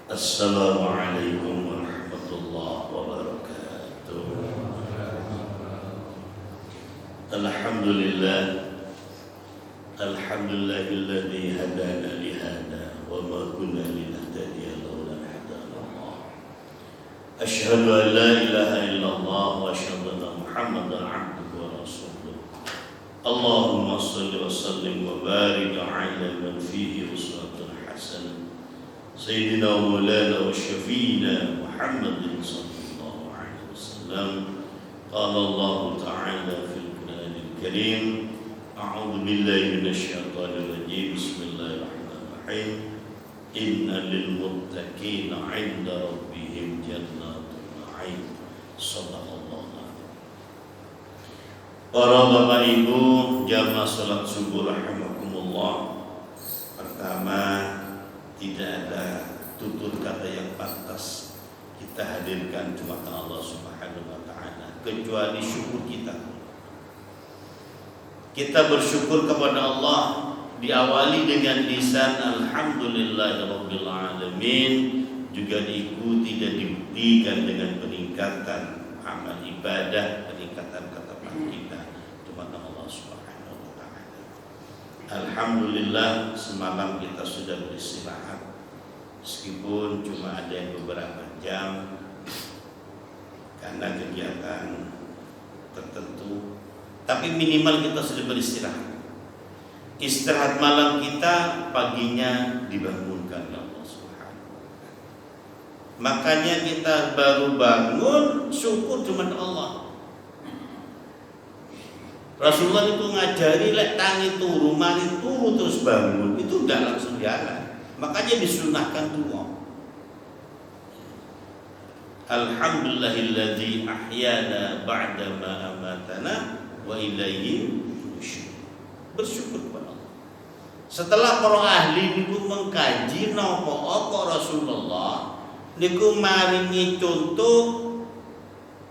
Assalamualaikum warahmatullahi wabarakatuh. Alhamdulillah, alhamdulillahilladzi hadana li hada wa ma kunna linahtadiya laula an hadana Allah. Asyhadu an la ilaha illallah wa asyhadu anna Muhammadan abduhu wa rasuluh. Allahumma shalli wa sallim wa barik ala man fihi uswatun hasanah. Sayyidina wa maulana wa syafiina Muhammadin sallallahu alaihi wasallam. Qala Allah ta'ala fil Qur'anil Karim, a'udzu billahi minasy syaithanir rajim. Bismillahirrahmanirrahim. Inna lil muttaqina 'inda rabbihim jannatun na'im. Shadaqallahu. Para bapak ibu jamaah salat subuh rahimakumullah. Pertama, tidak ada tutur kata yang pantas kita hadirkan cuma Allah Subhanahu wa ta'ala kecuali syukur kita. Kita bersyukur kepada Allah diawali dengan lisan alhamdulillahirabbil alamin, juga diikuti dan dibuktikan dengan peningkatan amal ibadah, peningkatan ketaatan kita kepada Allah Subhanahu wa ta'ala. Alhamdulillah, semalam kita sudah beristirahat meskipun cuma ada yang beberapa jam karena kegiatan tertentu, tapi minimal kita sudah beristirahat. Istirahat malam kita, paginya dibangunkan oleh Allah Subhanahu wa ta'ala. Makanya kita baru bangun syukur cuma Allah. Rasulullah itu ngajari lek tangi turu, mari turu terus bangun, itu enggak langsung jalan. Makanya disunahkan turu. Alhamdulillahilladzi ahyana ba'da ma amatana wa ilaihi nusyur. Bersyukur kepada Allah. Setelah para ahli niku mengkaji napa apa Rasulullah niku maringi contoh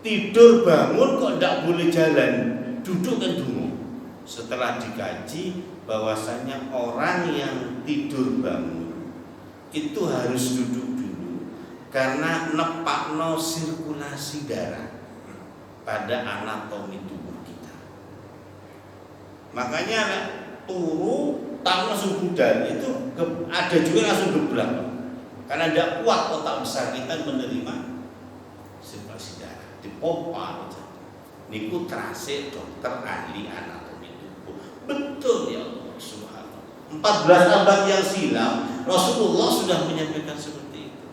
tidur bangun kok ndak boleh jalan, duduk kan dungo. Setelah dikaji bahwasanya orang yang tidur bangun itu harus duduk dulu karena nepakno sirkulasi darah pada anatomi tubuh kita. Makanya turu tak langsung budal itu ada juga langsung geblak karena tidak kuat otak besar kita menerima sirkulasi darah, dipompa. Niku terase dokter ahli anatomi tubuh. Betul ya Allah Subhanahu. 14 abad yang silam Rasulullah sudah menyampaikan seperti itu.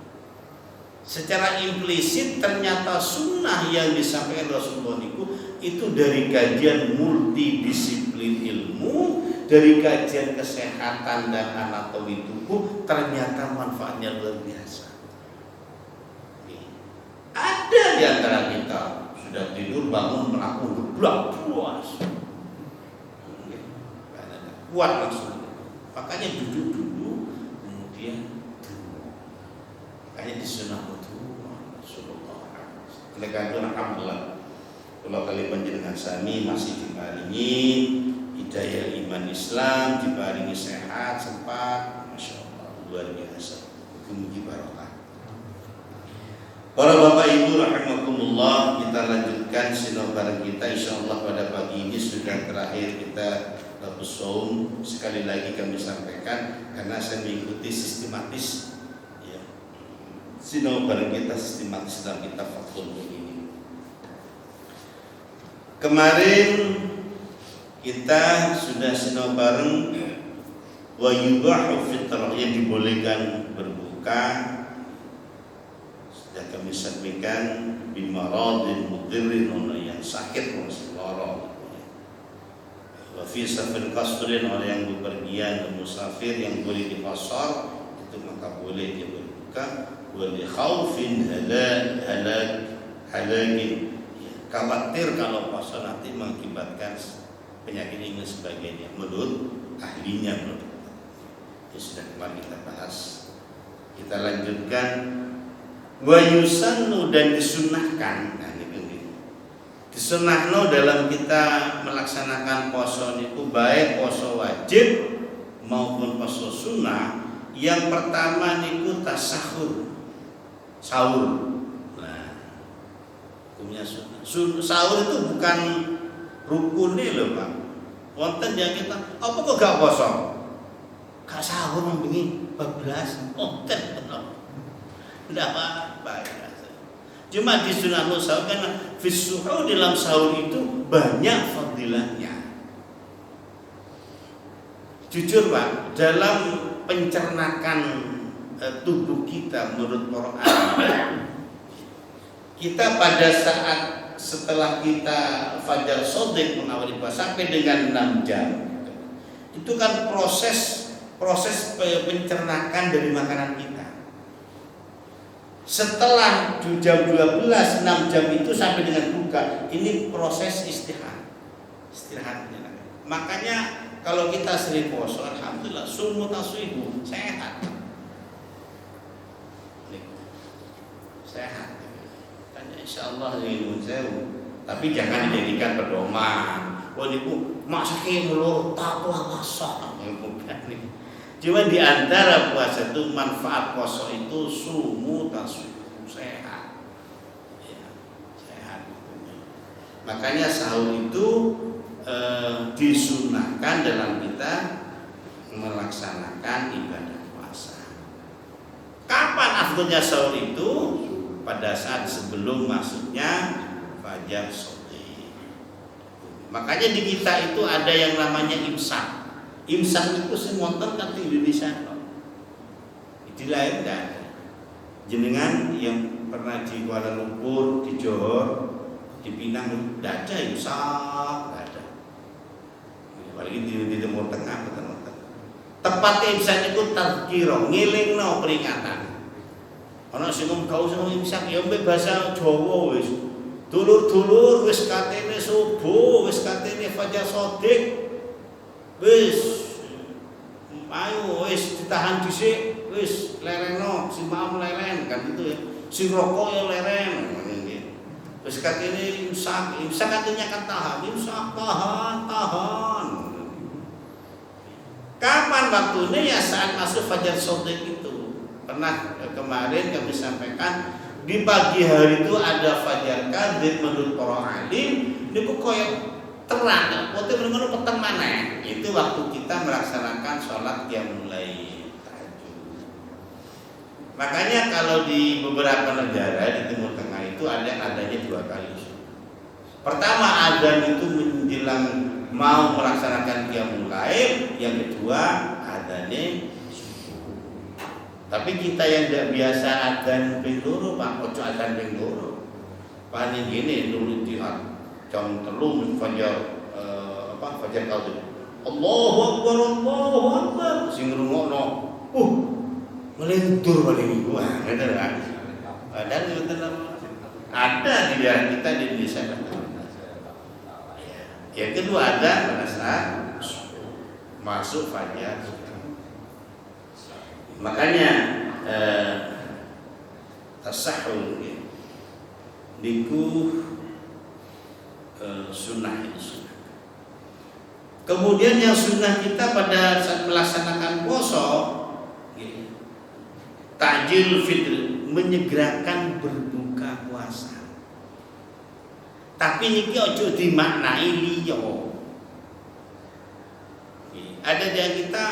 Secara implisit ternyata sunnah yang disampaikan Rasulullah niku itu dari kajian multidisiplin ilmu, dari kajian kesehatan dan anatomi tubuh, ternyata manfaatnya luar biasa. Ada di antara kita sudah tidur bangun melakukan geblak puas, kuat langsung. Makanya duduk dulu, kemudian duduk. Makanya disunah dulu. Oleh karena alhamdulillah, kalau kali panjenengan sami masih diparingi hidayah iman Islam, diparingi sehat sempat, masya Allah luar biasa. Mugi-mugi barokah. Para bapak ibu rahimakumullah, kita lanjutkan sinobar kita insyaallah pada pagi ini sudah terakhir kita Babus Shaum. Sekali lagi kami sampaikan karena saya mengikuti sistematis ya, sinobar kita sistematis dalam kitab Fathul ini. Kemarin kita sudah sinobar wa yubahu fitrah, yang dibolehkan berbuka. Dan kami sampaikan bimaradin mudirrin, orang yang sakit masih lara, wa fi safar qasrin, orang yang bepergian dan musafir yang boleh di pasar itu maka boleh dia berbuka. Wa li khaufin halakin, khawatir kalau puasa nanti mengakibatkan penyakit ini sebagainya menurut ahlinya. Ya sudah kemarin kita bahas, kita lanjutkan. Wa yusannu, dan disunahkan. Nah, ini disunahno dalam kita melaksanakan poso niku baik poso wajib maupun poso sunnah. Yang pertama niku tasahur. sahur. Nah, hukumnya sunnah. Sahur itu bukan rukunnya loh Pak. Wonten yang kita, apa kok gak poso? Gak sahur membingi bablas. Wonten betul. Tidak apa-apa. Cuma di sunnah sahur karena fisuhur dalam sahur itu banyak fadilahnya. Jujur Pak, dalam pencernakan tubuh kita menurut para ahli, kita pada saat setelah kita fajar shadiq mengawali puasa sampai dengan 6 jam, itu kan proses pencernakan dari makanan kita. Setelah jam 12 6 jam itu sampai dengan buka, ini proses istirahat. Makanya kalau kita sering puasa, alhamdulillah sumu taswibu, sehat. Tanya insyaallah ini sewu. Tapi jangan dijadikan pedoman. Oh niku maksake mulur takwa masak. Cuma di antara puasa itu manfaat puasa itu sumu taswibu, sehat. Ya, sehat. Makanya sahur itu disunahkan dalam kita melaksanakan ibadah puasa. Kapan afdalnya sahur itu? Pada saat sebelum masuknya fajar shadiq. Makanya di kita itu ada yang namanya imsak. Imsak itu semua kan di Indonesia. Di lain tidak ada. Jenengan yang pernah di Kuala Lumpur, di Johor, di Pinang, tidak ada imsak, tidak ada. Apalagi di Timur Tengah, tepatnya imsak itu tazkirah, ngelingno peringatan. Ana sing kau sing imsak ya mbek bahasa Jawa wis. Dulur-dulur wis katene subuh, wis katene fajar shadiq. Wis ayo wis ditahan dhisik, wis lereno, si maam leren kan gitu ya. Si rokok ya leren ngene. Wis katene imsak artinya kan tahan, imsak tahan. Kapan waktunya? Ya saat masuk fajar shadiq itu. Pernah kemarin kami sampaikan di pagi hari itu ada fajar kadhib menurut para alim niku koyo terang, pote bener-bener peteng maneh. Itu waktu kita melaksanakan sholat qiyamul lail tahajud. Makanya kalau di beberapa negara di Timur Tengah itu adanya 2 kali. Pertama adzan itu menjelang mau melaksanakan qiyamul lail, yang kedua adzannya. Tapi kita yang tidak biasa adzan ping loro, Pak, ojo adzan ping loro. Paling gini dulu di jam 3 fajar fajar kadhib. Allahu Akbar. Sing ngrungokno. Melentur paling iku. Ngene kan. Padahal itu ada di daerah kita di Indonesia. Yang kedua ada pada saat masuk fajar. Makanya tasahhur niku sunnah itu. Kemudian yang sunnah kita pada saat melaksanakan puasa, takjil fitr, menyegerakan berbuka puasa. Tapi niki ojo dimaknai liyo. Ada yang kita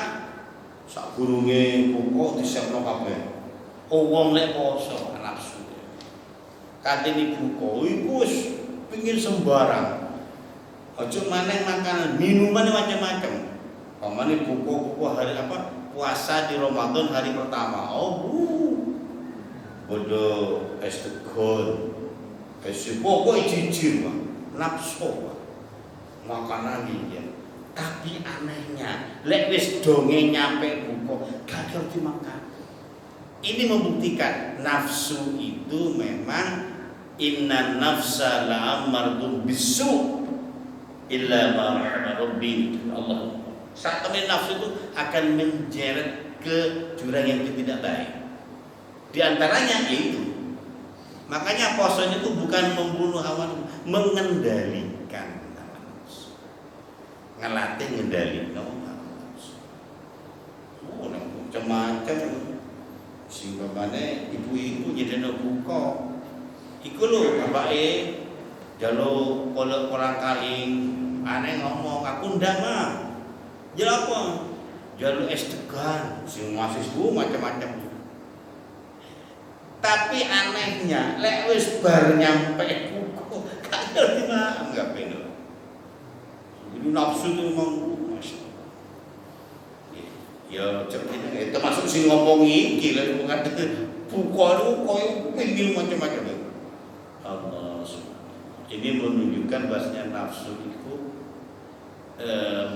sak gurunge pokok disiapno kabeh. Wong lek poso nafsu. Katene buka iku wis pengin sembarang. Ojo maneh makanan, minuman macam-macam. Pamane buka hari puasa di Ramadan hari pertama. Bodo es tegol. Es pokok jijir, Pak. Nafsu, Pak. Makanan iki. Tapi anehnya, lek wis donge nyampe buka, gagal dimakan. Ini membuktikan nafsu itu memang inna nafsa la'amartum bisu illa ma rahima rabbi. Allah. Saat nafsu itu akan menjeret ke jurang yang tidak baik. Di antaranya itu. Makanya puasa itu bukan membunuh hawa, mengendalikan hawa nafsu. Ngelatih ngendalikan hawa nafsu. Macam-macam. Sing bapane ibu-ibu nyedeno buka. Iku lho bapake jaluk orang kaling aneh ngomong aku ndak mah. Ya apa? Jaluk es degan sing mahasiswa macam-macam. Tapi anehnya lek wis bar nyampe buku gak ngerti mah enggak bener. Jadi nafsu itu memang Masya Allah. Ya itu masuk sing ngomong iki lha bukan buku itu koyo pengen macam-macam. Allah subhanahu. Ini menunjukkan bahasanya nafsu itu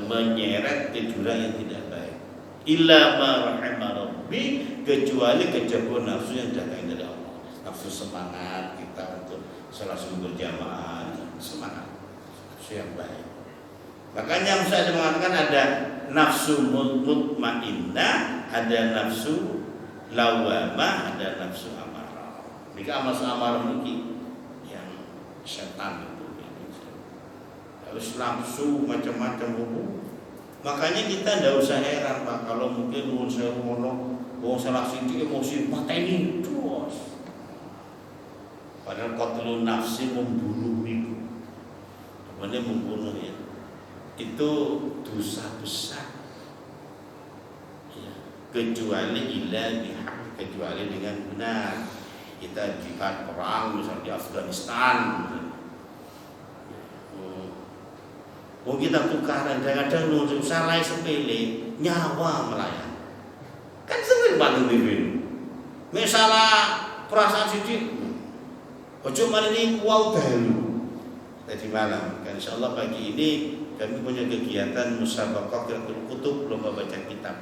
menyeret ke jurang yang tidak baik. Illa ma rahimah rabbi, kecuali kejauhan nafsu yang datang dari Allah. Nafsu semangat kita untuk salat subuh berjamaah, semangat nafsu yang baik. Makanya saya mengatakan ada nafsu mutmainnah, ada nafsu lawamah, ada nafsu amarah. Jika nafsu amarah ini setan itu harus nafsu macam-macam hukum. Makanya kita tidak usah heran Pak kalau mungkin saya ngomong salah sithik emosi pateni terus. Padahal qatlun nafsi membunuh itu. Sebenarnya membunuh ya. Itu dosa besar. Ya, kecuali kecuali dengan benar. Kita jihad perang misalnya di Afghanistan, kita tukaran kadang-kadang nunjuk salah sepele nyawa melayang kan sering bantu bimbing misalnya perasaan sidik ojo malah ini kuau dalu tadi malam kan insyaallah pagi ini kami punya kegiatan musabaqah qiraatul kutub lomba baca kitab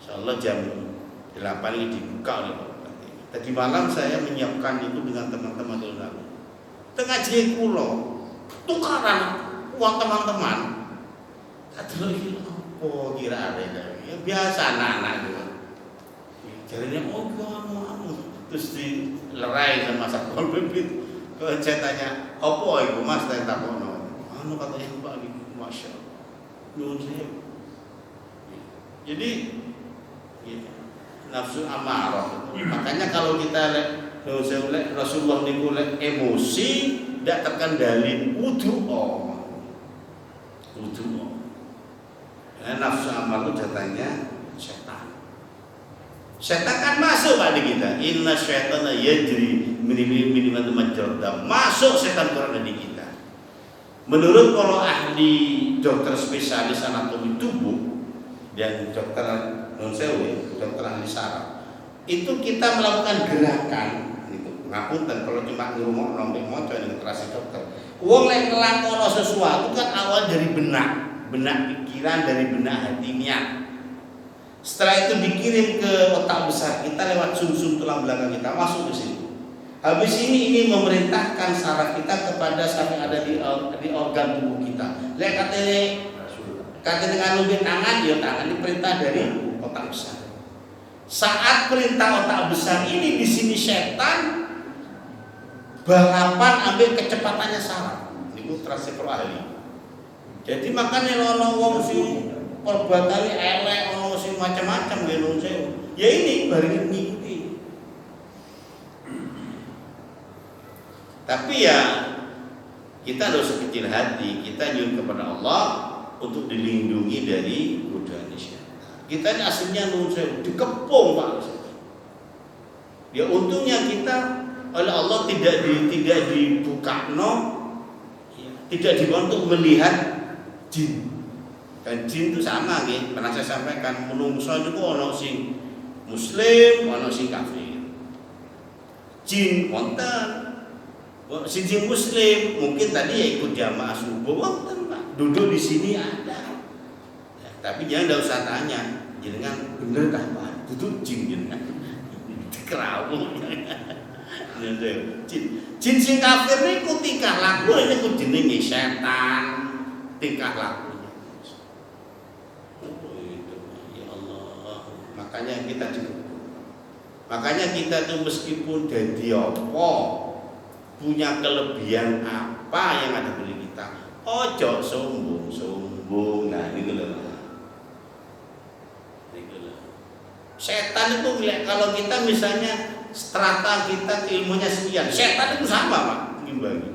insyaallah jam 8 ini dibuka oleh tadi malam saya menyiapkan itu dengan teman-teman ulama. Tengah jadi kulo, tukaran uang teman-teman. Kata lagi, oh kira ada ya biasa anak-anak juga. Jadinya kamu terus dilerai sama satpol pp. Kalau saya tanya, apa ibu mas tanya takono? Anu katanya Pak Ibu, masya Allah. Nuhun sewu. Jadi nafsu amarah. Makanya kalau kita Rasulullah niku emosi tidak terkendali wudu. Nafsu amarah itu datangnya setan. Setan kan masuk pada kita. Inna syaitana yajri min majrad. Masuk setan ke di kita. Menurut para ahli dokter spesialis anatomi tubuh dan dokter dokter ahli saraf itu kita melakukan gerakan itu ngapunten kalau cuma ngomong nombek moco yang terasi dokter wong lek ngelakono sesuatu kan awal dari benak pikiran dari benak hati niat setelah itu dikirim ke otak besar kita lewat sumsum tulang belakang kita masuk ke sini habis ini memerintahkan saraf kita kepada sampai ada di organ tubuh kita lek kata dengan lebih tangan diperintah dari otak besar. Saat perintah otak besar ini di sini setan balapan ambil kecepatannya saraf. Niku terasa ahli. Jadi makanya ono wong sing perbuatane elek, ono sing macam-macam nggih sewu. Ya ini bareng ngikuti. Tapi ya kita harus kecil hati, kita nyuwun kepada Allah untuk dilindungi dari godaan syaitan. Kita ini aslinya nunsel dikepung Pak. Ya untungnya kita oleh Allah tidak dibuka tidak dibuka untuk melihat jin. Dan jin itu sama nggih, pernah saya sampaikan menungso itu ono sing muslim, ono sing kafir. Jin wonten. Sing muslim mungkin tadi ya ikut jamaah subuh wonten. Duduk di sini ada, ya, tapi jangan tidak usah tanya, jenengan bener tak Pak? Duduk jin jenengan, kerawung, jin sing kafir ini ikut tingkah laku ini ikut jenenge setan, tingkah lakunya. Oh itu, ya Allah, makanya kita cukup, makanya kita tuh meskipun jadi apa, punya kelebihan apa yang ada di kita. Ojo sombong. Nah, niku lho. Setan itu kalau kita misalnya strata kita ilmunya sekian, setan itu sama Pak, gimana?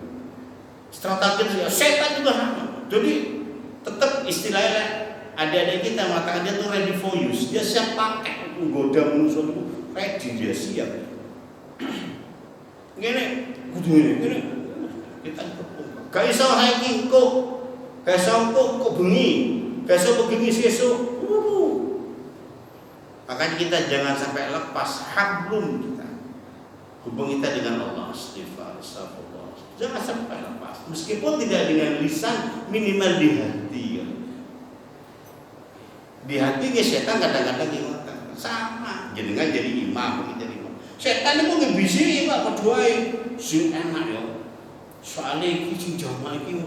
Strata kita setan juga sama. Jadi tetap istilahnya adik-adik kita mengatakan dia tuh ready for use, dia siap pakai menggoda musuh itu, ready, dia siap. Gini, kita gak iso hiking kok, gak iso kok bengi, gak iso begini sesuk. Makanya kita jangan sampai lepas hablum kita, hubung kita dengan Allah, istighfar, astagfirullah. Jangan sampai lepas, meskipun tidak dengan lisan, minimal di hati. Di hati ya setan kadang-kadang gimana? Sama, jenengan jadi imam, jadi imam. Setan itu ngebisi Pak berdoa sing enak ya. Soalnya iki sing jamaah iki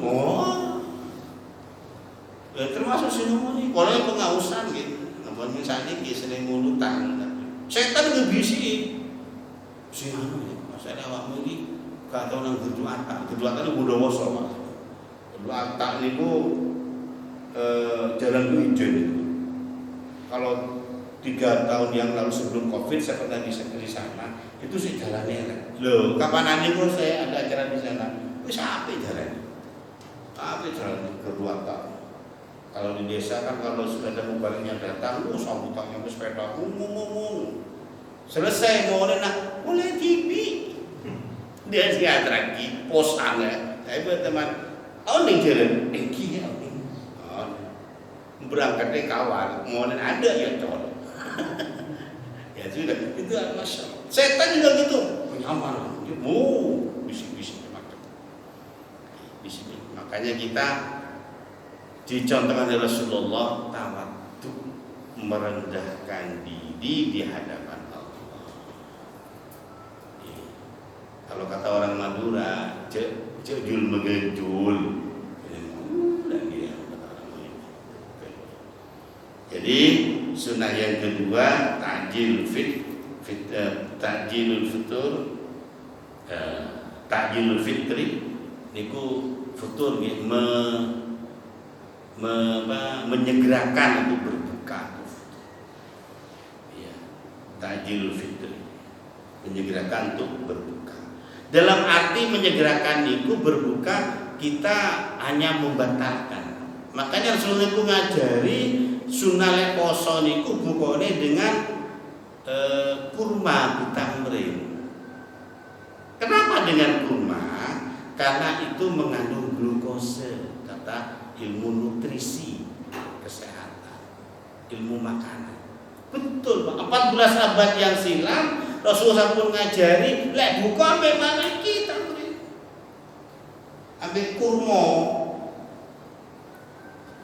ya termasuk sing ngomong kalau yang pengausan gitu. Namun misalnya iki sering ngulutan. Setan ngebisi sing anu ya, masalah awakmu iki gak tau nang berdoa tak. Berdoa kan Bondowoso Pak. Berdoa tak niku jalan Wijen itu. Kalau 3 tahun yang lalu sebelum Covid saya pernah di sana, itu sih jalannya. Loh, kapan nanti kok saya ada acara di sana? Wis apik jalan. Apik jalan kedua tahun. Kalau di desa kan kalau sepeda mubaliknya datang, sambutannya sepeda ngomong. Selesai mulai TV. Dia siap lagi posan ya. Saya buat teman, ning jalan, iki ya. Berangkatnya kawan, mulai ada ya cowok. Ya sudah, itu masya Allah. Setan juga gitu, nyaman, bisik-bisik macam. Bisik. Makanya kita dicontohkan oleh Rasulullah tawadhu, merendahkan diri di hadapan Allah. Kalau kata orang Madura, jul megejul. Jadi sunnah yang kedua ta'jilul fitri niku futur nggih menyegerakan untuk berbuka. Ya, ta'jilul fitri menyegerakan untuk berbuka. Dalam arti menyegerakan niku berbuka kita hanya membatalkan. Makanya Rasulullah itu ngajari sunah poso niku bukane dengan kurma bitamrin. Kenapa dengan kurma? Karena itu mengandung glukose, kata ilmu nutrisi kesehatan, ilmu makanan. Betul Pak, 14 abad yang silam Rasulullah pun ngajari lek buka memang kita ambil kurma.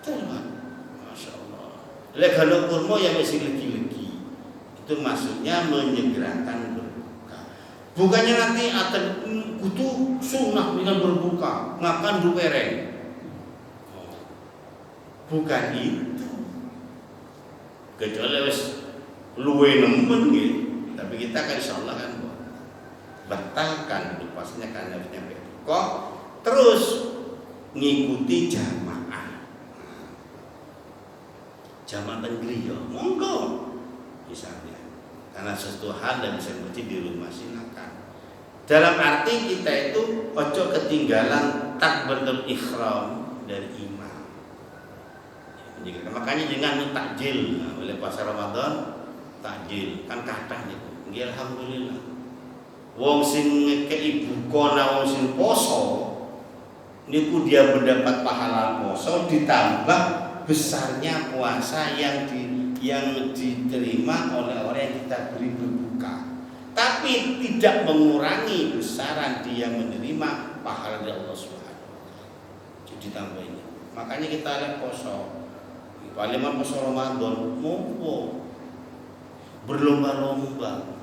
Masya Allah. Lek kalau kurma yang masih legi-legi, itu maksudnya menyegerakan berbuka. Bukannya nanti akan kudu sunnah dengan berbuka, makan dupereng. Bukan itu. Kecuali wis luwe nemen gitu. Tapi kita kan insyaallah kan batalkan itu pastinya karena nyampe kok terus ngikuti jamaah. Jamaah negeri ya, monggo misalnya. Karena sesuatu hal dan bisa berarti di rumah silakan. Dalam arti kita itu ojo ketinggalan takbiratul ihram dari imam. Makanya dengan takjil oleh puasa Ramadan takjil kan kathah niku. Nggih alhamdulillah. Wong sing ngekeki buka wong sing poso niku dia mendapat pahala poso ditambah besarnya puasa yang diterima oleh orang yang kita beri berbuka. Tapi tidak mengurangi besaran dia menerima pahala dari Allah Subhanahu wa taala. Jadi tambah ini. Makanya kita lihat poso. Paling poso Ramadan monggo berlomba-lomba.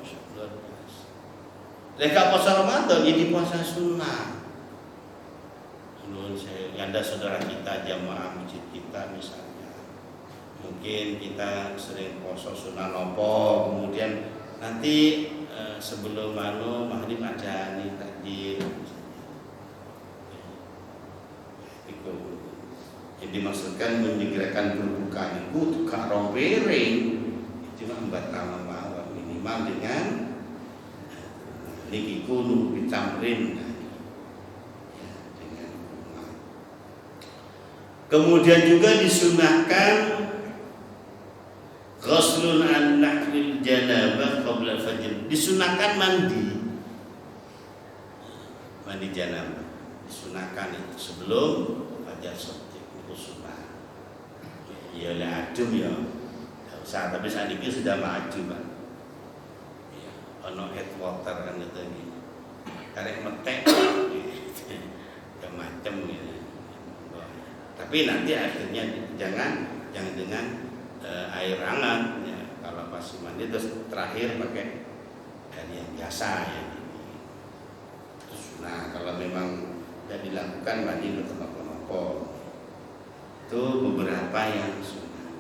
Leka puasa Ramadan jadi puasa sunnah. Ada saudara kita jamaah masjid kita misalnya, mungkin kita sering puasa sunnah nopo, kemudian nanti sebelum maghrib ada nih takjil. Itu. Jadi maksudkan menyegerakan berbuka itu tukar rong piring, cuma membatalkan minimal dengan niki kunu bitamrin ya, dengan kurma. Kemudian juga disunahkan ghuslun an nahlil janabah qabla fajr, disunahkan mandi janabah, disunahkan itu sebelum fajar shadiq, itu sunnah. Ya oleh adem ya tidak usah, tapi saat ini sudah maju Pak ya, ono headwater kan itu ini karek metek ya macam gitu. Tapi nanti akhirnya jangan dengan air hangat ya. Kalau pas mandi terus terakhir pakai air yang biasa ya. Itu sunnah. Kalau memang tidak dilakukan mandi bertempat-tempat, itu beberapa yang sunnah.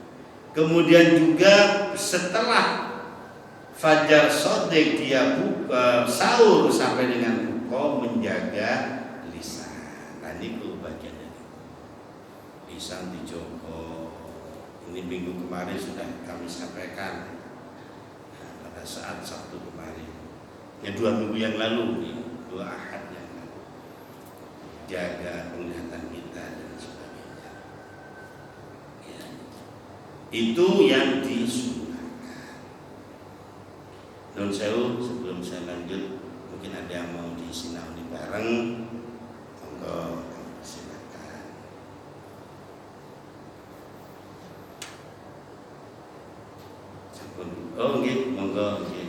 Kemudian juga setelah fajar shadiq dia buka sahur sampai dengan buka, menjaga lisan. Tadi itu bagian dari lisan dijogo. Ini minggu kemarin sudah kami sampaikan pada saat Sabtu kemarin. Ya 2 minggu yang lalu, 2 Ahad yang lalu. Jaga penglihatan kita dan sebagainya. Ya. Itu yang disunahkan. Nun sewu, sebelum saya lanjut, mungkin ada yang mau disinauni bareng, monggo silakan. Oh nggih, monggo nggih.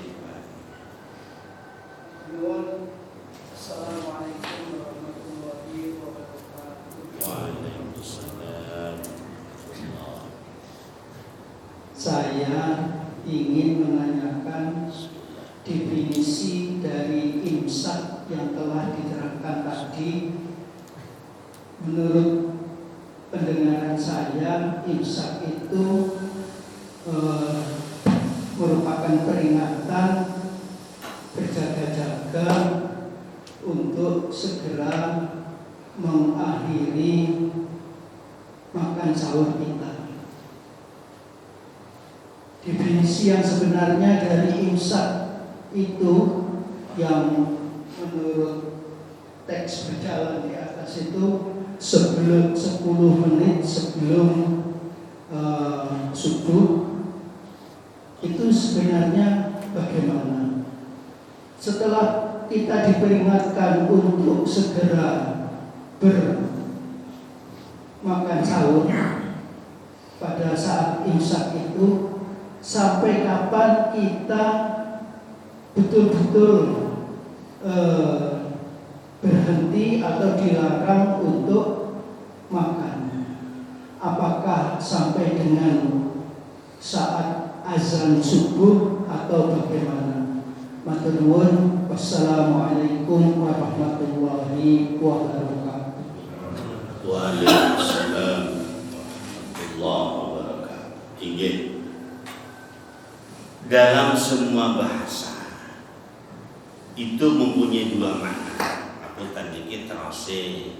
Assalamualaikum warahmatullahi wabarakatuh. Waalaikumsalam. Saya ingin menanyakan definisi dari imsak yang telah diterangkan tadi. Menurut pendengaran saya, imsak itu merupakan peringatan berjaga-jaga untuk segera mengakhiri makan sahur kita. Definisi yang sebenarnya dari imsak itu yang menurut teks berjalan di atas itu sebelum 10 menit sebelum subuh, itu sebenarnya bagaimana? Setelah kita diperingatkan untuk segera bermakan sahur pada saat imsak itu, sampai kapan kita betul-betul berhenti atau dilarang untuk makan? Apakah sampai dengan saat azan subuh atau bagaimana? Matur nuwun. Wassalamualaikum warahmatullahi wabarakatuh. Waalaikumsalam warahmatullahi wabarakatuh. Inggih. Dalam semua bahasa itu mempunyai 2 makna. Aku tadi kita terose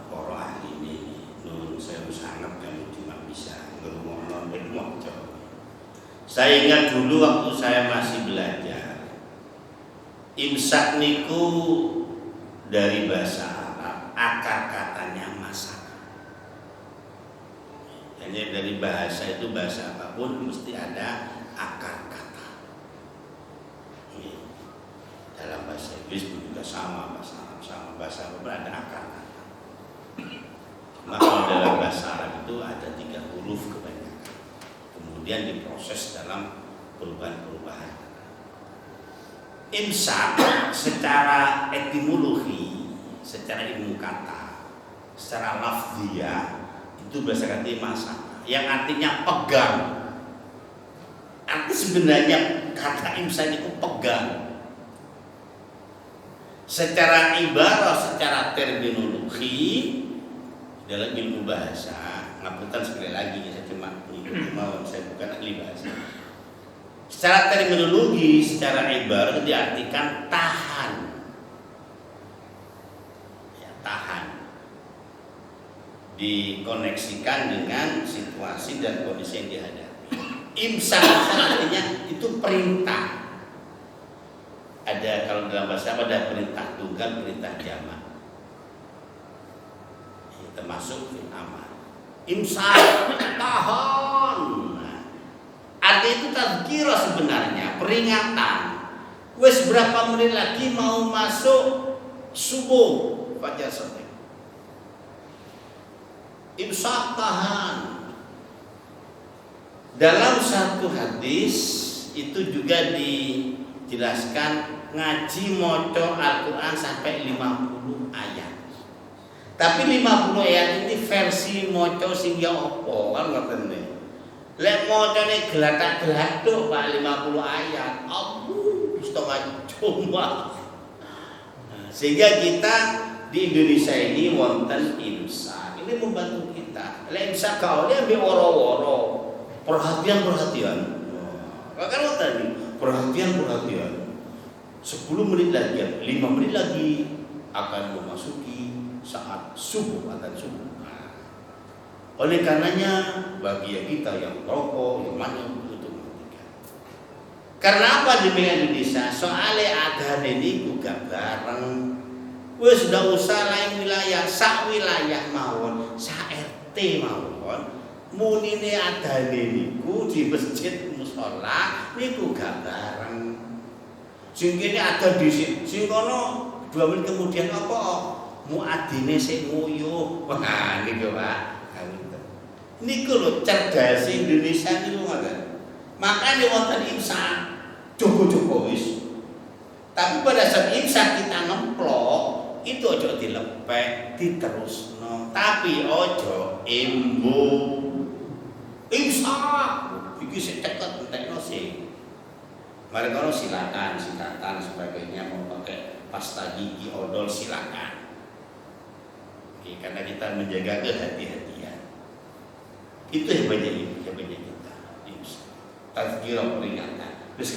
para ahli ini. Nun saya sangat kami cuma bisa ngrungokno ben maca. Saya ingat dulu waktu saya masih belajar, imsak niku dari bahasa Arab, akar katanya masak. Jadi dari bahasa itu, bahasa apapun mesti ada akar kata. Dalam bahasa Inggris juga sama, bahasa Arab sama, bahasa apapun ada akar kata. Maka dalam bahasa Arab itu ada 3 huruf kebanyakan. Kemudian diproses dalam perubahan-perubahan. Imsak secara etimologi, secara ilmu kata, secara lafziyah itu bahasa kata masak, yang artinya pegang. Arti sebenarnya kata imsak itu pegang. Secara ibarat, secara terminologi dalam ilmu bahasa, ngapunten sekali lagi saya cuma saya bukan ahli bahasa. Secara terminologi, secara ibarat diartikan tahan. Ya, tahan. Dikoneksikan dengan situasi dan kondisi yang dihadapi. Imsak artinya itu perintah. Ada kalau dalam bahasa Arab ada perintah tunggal, perintah jamak. Termasuk fil amar. Imsak, tahan. Artinya itu tazkirah sebenarnya, peringatan. Wes berapa menit lagi mau masuk subuh fajar sore. Imsak, tahan. Dalam satu hadis itu juga dijelaskan ngaji moco Al-Quran sampai 50 ayat. Tapi 50 ayat ini versi moco sing ya opo kan ngoten nggih. Lek mocone gelatak-gelatuk Pak 50 ayat. Aduh, setengah cuma. Sehingga kita di Indonesia ini wonten imsak. Ini membantu kita. Lek imsak kau dia ambil woro-woro. Perhatian. Kan tadi perhatian. 10 menit lagi, 5 menit lagi akan memasuki saat subuh, azan subuh. Oleh karenanya bagi kita yang rokok, yang mana untuk mematikan. Karena apa di Indonesia? Soalnya adzan ini juga bareng. Wes sudah usah lain wilayah, sak wilayah mawon, sak RT mawon. Munine adane niku di masjid mushola niku gak bareng. Sing kene ada di sing kono 2 menit kemudian apa muadzine sing nguyuh. Wah niku Pak. Niku lho cerdas Indonesia niku ngoten. Makane wonten imsak cukup wis. Tapi pada saat imsak kita ngemplok itu ojo dilepek, diterusno. Tapi ojo embo. Imsak iki sik ceket entekno sih. Mari kalau silakan sebagainya mau pakai pasta gigi odol silakan. Oke, karena kita menjaga kehati-hatian. Itu yang banyak kita. Tazkirah peringatan. Terus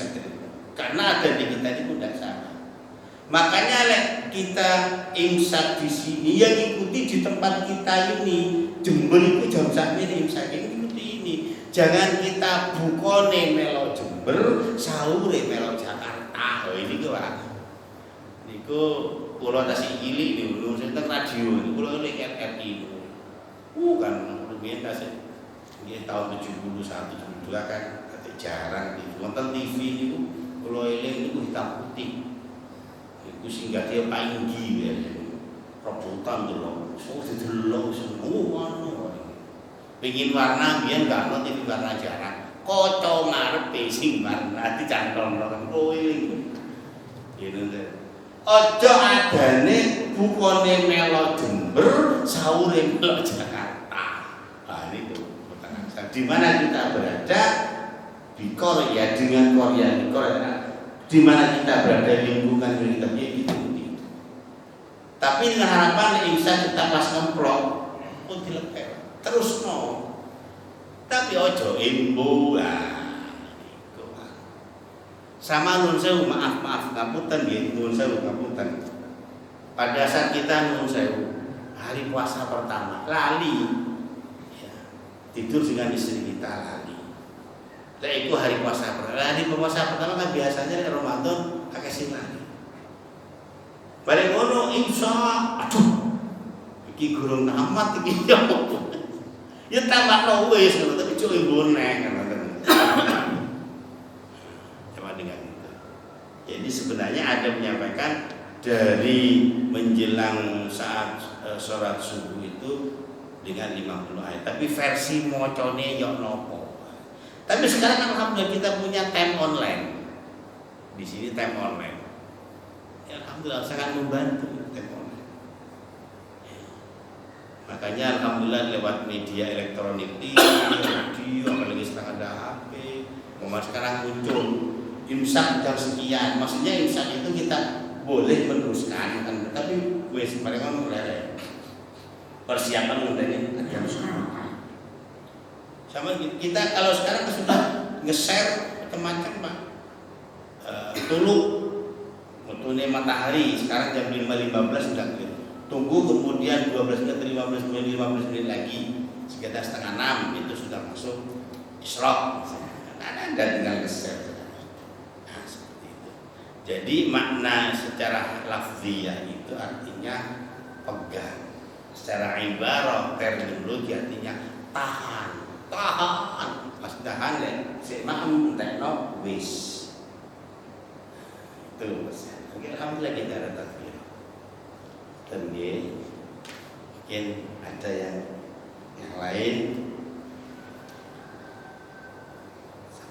karena ada di kita ini tidak sama. Makanya kita imsak di sini yang ikuti di tempat kita ini. Jember itu jam sakit imsak ini. Jangan kita bukone melo Jember, sahure melo Jakarta. Oh ini ku Pak. Niku kula tasih cilik niku teng radio niku kula ning RRI. Kan lumayan tasih nggih tahun 71 72 kan jarang di wonten TV niku kula eling niku hitam putih. Niku sing gade painggi ya. Rebutan delok. Oh didelok semua pengin warna biyen gak ono TV warna jarang. Kaca ngarepe sing warna dicantolno kowe. Ngene lho. Aja adane bukone melo Jember, sahure melo Jakarta. Nah niku di mana kita berada di Korea dengan Korea di Korea. Di mana kita berada lingkungan kita itu. Tapi dengan harapan imsak kita pas ngemplok pun dilepek. Terus no, tapi ojo imbu sama nun sewu maaf ngapunten nggih nun sewu ngapunten. Pada saat kita nun sewu hari puasa pertama lali ya, tidur dengan istri kita lali. Lah itu hari puasa pertama. Hari puasa pertama kan biasanya di Ramadan akeh sing lali. Bareng ngono imsak, aduh iki gurung tamat iki yo. Ya tambah wis ngono tapi cuk bonek ngoten. Sama dengan itu. Jadi sebenarnya ada menyampaikan dari menjelang saat sholat subuh itu dengan 50 ayat. Tapi versi mocone yo nopo. Tapi sekarang alhamdulillah kita punya time online. Di sini time online. Ya, alhamdulillah sangat membantu time online. Makanya alhamdulillah lewat media elektronik radio apalagi sekarang ada HP sekarang muncul imsak jam sekian. Maksudnya imsak itu kita boleh meneruskan kan, tapi wes mereka mulai persiapan mulai jam sama kita kalau sekarang sudah nge-share macam-macam Pak. Tuluk waktu matahari sekarang jam 5.15 sudah gitu. Tunggu kemudian 12 menit, 15 menit lagi sekitar setengah 6 itu sudah masuk isyraq. Anda tinggal keser. Nah, seperti itu. Jadi makna secara lafziyah itu artinya pegang. Secara ibarah terminologi artinya tahan. Mas tahan ya. Sik maem entekno wis. Itu Mas. Oke, alhamdulillah kita ada takbir. Dan mungkin ada yang lain.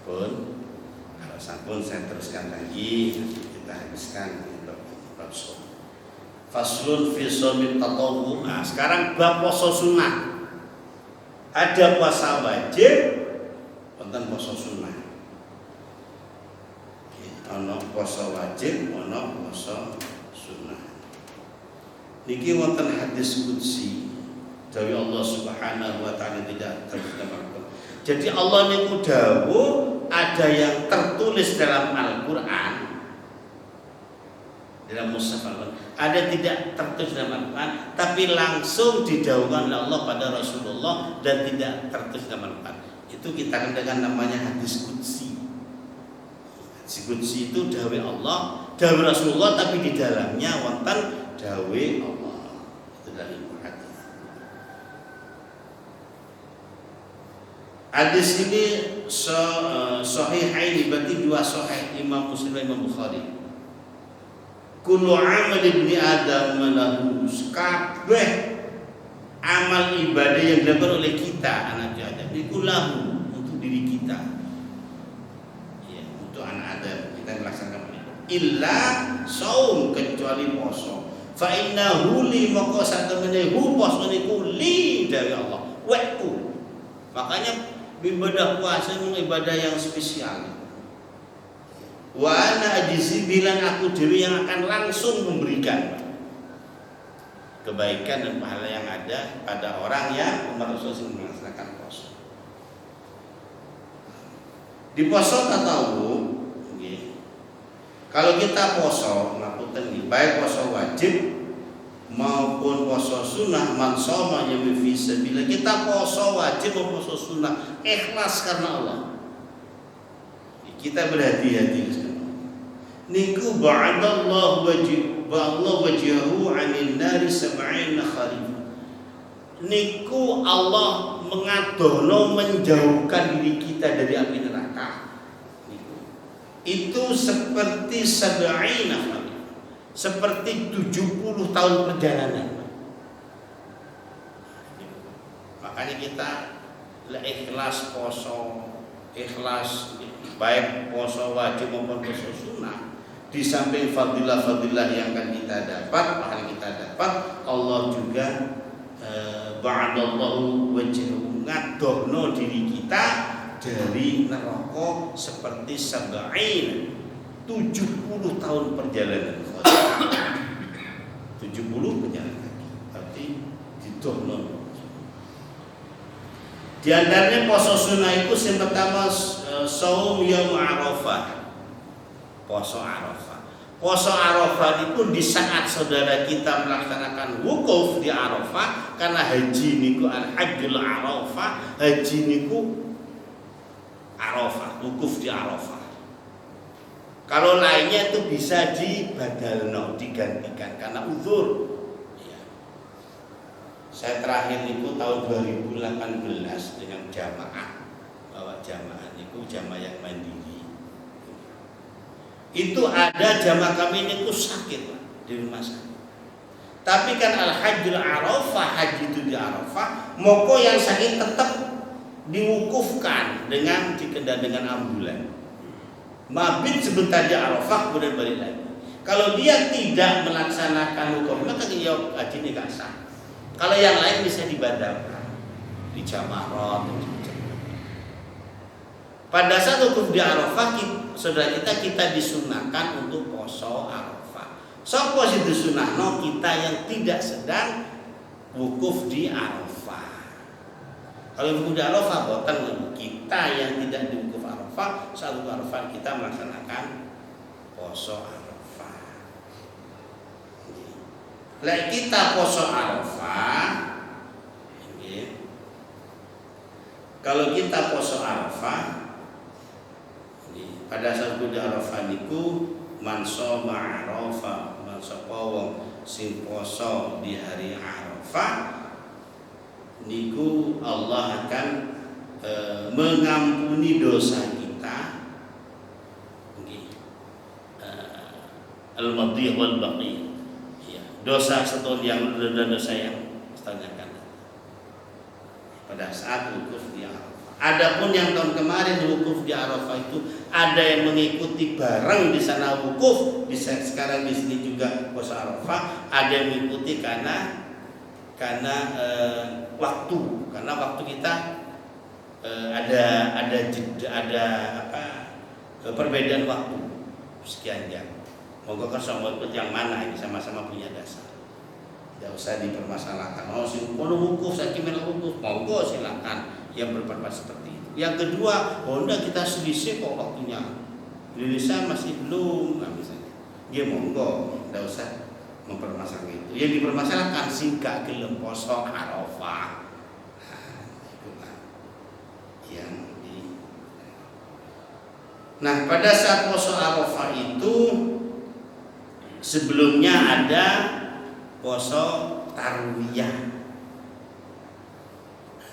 Kalau sampun saya teruskan lagi, nanti kita habiskan untuk rasul. Faslun fi shaumit tatawwu. Nah, sekarang bab puasa sunnah. Ada puasa wajib, wonten puasa sunnah. Ana puasa wajib, ana puasa sunnah. Niki wonten hadis qudsi dari Allah Subhanahu wa taala tidak terjemahkan. Jadi Allah niku dawuh ada yang tertulis dalam Al-Qur'an, dalam mushaf Al-Qur'an, ada tidak tertulis dalam Al-Qur'an, tapi langsung didhawuhkan oleh Allah pada Rasulullah dan tidak tertulis dalam Al-Qur'an. Itu kita dengan namanya hadis qudsi. Hadis qudsi itu dawuh Allah, dawuh Rasulullah, tapi di dalamnya wonten dawuh Allah. Itu dari hadis. Hadis ini sahihain, berarti dua sahih, Imam Muslim dan Imam Bukhari. Kullu amal ibni Adam lahu, kabeh amal ibadah yang dilakukan oleh kita anak Adam itu lahu, untuk diri kita. Ya, untuk anak Adam kita melaksanakan itu. Illa saum, kecuali poso. Fa innahu li, maka satemene hu poso niku li dari Allah. Wa'u. Makanya ibadah puasa itu ibadah yang spesial. Wa ana ajizi, bilang aku diri yang akan langsung memberikan kebaikan dan pahala yang ada pada orang yang umat Rasul melaksanakan puasa. Di puasa tatawwu, kalau kita puasa, ngapunten, baik puasa wajib maupun puasa sunnah, man shoma yawmi fi sabilillah, kita puasa wajib maupun puasa sunnah ikhlas karena Allah. Kita berhati-hati. Niku ba'adallahu wajhahu 'anil nari 70 kharif. Niku Allah mengadono, menjauhkan diri kita dari api neraka. Itu seperti 70 kharif. Seperti 70 tahun perjalanan. Makanya kita ikhlas poso, ikhlas baik poso wajib maupun poso sunnah. Di samping fadilah-fadilah yang akan kita dapat, pahala kita dapat, Allah juga ba'adallahu wajhahu, ngadohno diri kita dari neraka seperti 70 tahun perjalanan. 70 perjalanan lagi, berarti didohno. Di antaranya puasa sunnah itu yang pertama saum yaum Arafah. Puasa Arafah. Puasa Arafah itu di saat saudara kita melaksanakan wukuf di Arafah, karena haji niku al-hajjul Arafah, haji niku Arafah, wukuf di Arafah. Kalau lainnya itu bisa dibadalno, digantikan karena uzur. Ya. Saya terakhir niku tahun 2018 dengan jamaah, bawa jamaah niku jamaah yang mandiri. Itu ada jamaah kami niku sakit di rumah sakit. Tapi kan al-hajjul Arafah, haji itu di Arafah, moko yang sakit tetap diwukufkan dengan ambulan. Mabit sebentar di Arafah kemudian balik lagi. Kalau dia tidak melaksanakan wukuf, maka dia haji ini gak sah. Kalau yang lain bisa dibadalkan di Jamarat. Pada saat wukuf di Arafah, saudara kita disunahkan untuk poso Arafah. Sapa sing disunahno? Kita yang tidak sedang wukuf di Arafah. Kalau wukuf di Arafah boten, kita yang tidak di wukuf Arafah, saat wukuf Arafah kita melaksanakan poso Arafah. Lah kita poso Arafah, kalau kita poso Arafah pada saat di Arafah niku man shoma Arafah, man sapa wong sing poso di hari Arafah niku Allah akan mengampuni dosa kita al-madhi wal baqi, ya, dosa setahun yang lalu dan dosa yang setahun yang akan datang pada saat wukuf di Arafah. Adapun yang tahun kemarin wukuf di Arafah itu ada yang mengikuti bareng di sana wukuf, bisa sekarang di sini juga puasa Arafah, ada yang mengikuti karena waktu, karena waktu kita ada perbedaan waktu sekian jam. Monggo kan sama ikut yang mana, ini sama-sama punya dasar. Tidak usah dipermasalahkan. Oh, si wukuf, saya kimil wukuf, monggo silakan yang berpendapat seperti itu. Yang kedua, enggak, kita selisih kok waktunya. Indonesia masih belum, misalnya. Dia monggo, tidak usah mempermasalahkan itu. Yang dipermasalahkan sing gak gelem poso Arafah. Nah, pada saat poso Arafah itu sebelumnya ada poso tarwiyah.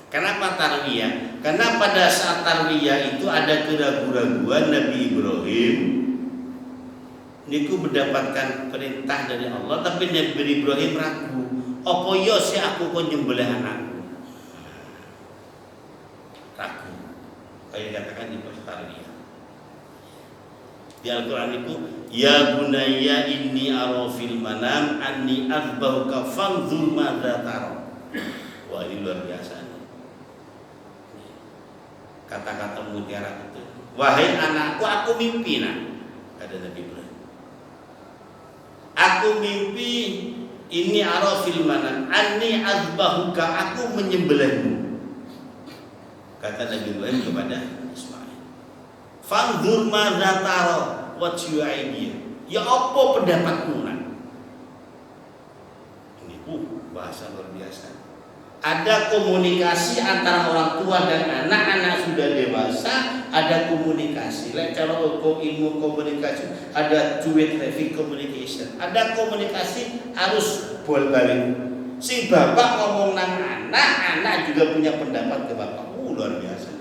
Kenapa tarwiyah? Karena pada saat tarwiyah itu ada keraguan-keraguan Nabi Ibrahim niku mendapatkan perintah dari Allah, tapi Nabi Ibrahim ragu. Apa yo sih aku kok nyembelih anakku? Ragu. Kayak katakan di poso tarwiyah. Di Al-Quran itu ya bunayya inni ara fil manam anni azbahuka fanzur madza tara. Wah, ini luar biasa nih. Kata-kata mutiara itu. Wahai anakku, aku mimpi, nah, kata Nabi Ibrahim. Aku mimpi ini ara fil manam anni azbahuka, aku menyembelihmu. Kata Nabi Ibrahim kepada Ismail. Fanzur madza tara, what your idea? Ya apa pendapatmu, nak? Ini bahasa luar biasa. Ada komunikasi antara orang tua dan anak sudah dewasa, ada komunikasi. Kalau ilmu komunikasi ada two-way traffic communication. Ada komunikasi harus bolak-balik. Si bapak ngomong nang anak juga punya pendapat ke bapak. Luar biasa.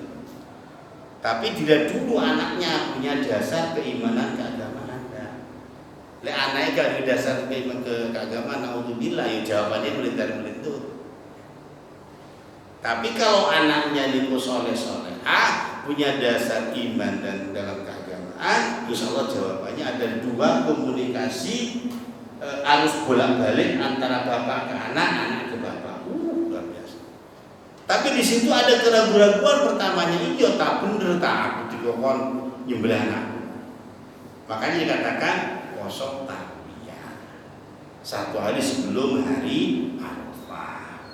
Tapi tidak dulu anaknya punya dasar keimanan keagamaan Anda. Lek anaknya gak ada dasar keimanan keagamaan, naudzubillah, ya jawabannya melintar-melintut. Tapi kalau anaknya niku soleh-soleh, punya dasar iman dan dalam keagamaan, insya Allah jawabannya ada dua komunikasi harus bolak-balik antara bapak ke anak, anak ke bapak. Luar biasa. Tapi di situ ada keraguan-keraguan pertamanya, iya tak bener tak aku dikon nyembelih anak. Makanya dikatakan poso tarwiyah. 1 hari sebelum hari Arafah.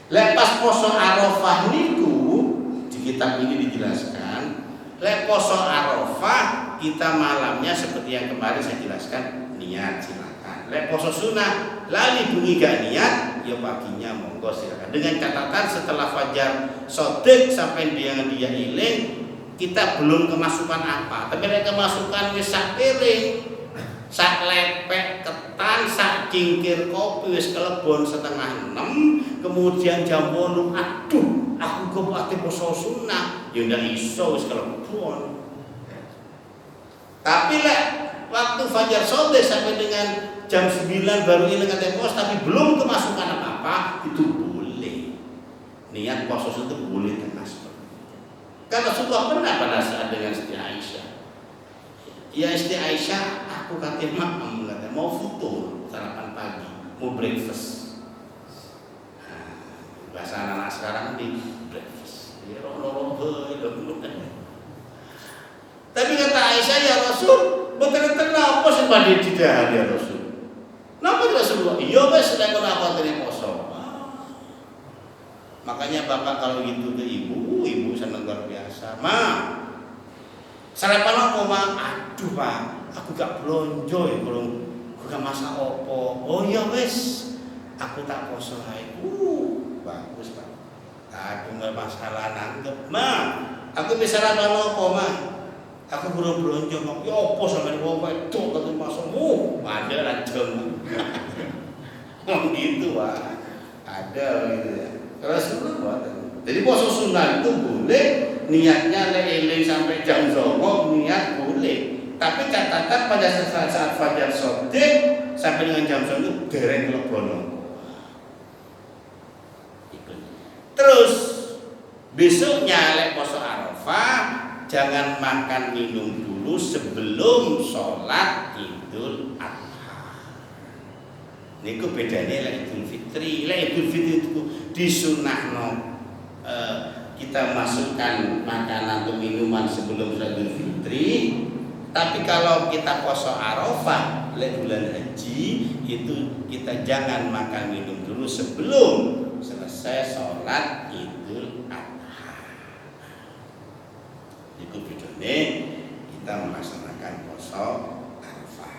Lepas poso Arafah niku di kitab ini dijelaskan, lek poso Arafah kita malamnya seperti yang kemarin saya jelaskan, niat silakan. Lek poso sunnah lali bunyi gak niat, ya paginya monggo silakan. Dengan catatan setelah fajar sodik sampai dia iling, kita belum kemasukan apa. Tapi lek kemasukan wis sak piring, sak lepek ketan, sak cingkir kopi wis kelebon 5:30, kemudian jam 8, aduh aku kepake poso sunnah, ya ndak iso wis kelebon. Tapi lek waktu fajar sore sampai dengan jam 9 baru ini kata pos, tapi belum kemasukan apa-apa, itu boleh. Niat poso itu boleh termasuk. Karena Rasulullah pernah pada saat dengan Siti Aisyah. Ya Siti Aisyah, aku kata maaf, mau futur sarapan pagi, mau breakfast. Bahasa anak sekarang di breakfast. Ya tapi kata Aisyah, ya Rasul, betul-betul apa sih pada tidak ya Rasul? Kenapa tidak Rasulullah? Iya wes sudah kenapa dari poso. Makanya bapak kalau gitu ke ibu senang luar biasa. Ma, sarapan apa ma? Aduh pak, aku gak belonjo ya kalau gak masak opo. Oh iya wes, aku tak poso hai. Bagus pak. Aku nggak masalah nanggep. Ma, aku bisa sarapan apa ma? Aku buru-buru ngomong, ya apa sampeyan wong wedok kok masukmu? Ada rajeng. Ngomong gitu, Pak. Ada gitu ya. Kalau sunah ada. Jadi puasa sunah itu boleh, niatnya lele sampai jam 09.00 niat boleh. Tapi catatan pada saat fajar shadiq sampai dengan jam 09.00 itu dereng lebono. Terus besoknya lek puasa Arafah jangan makan minum dulu sebelum sholat Idul Adha. Niku bedanya lek Idul Fitri. Lek Idul Fitri itu disunahno kita masukkan makanan atau minuman sebelum sholat Idul Fitri. Tapi kalau kita puasa Arafah lek bulan haji itu kita jangan makan minum dulu sebelum selesai sholat Idul Adha. Itu bedanya kita melaksanakan puasa Arafah.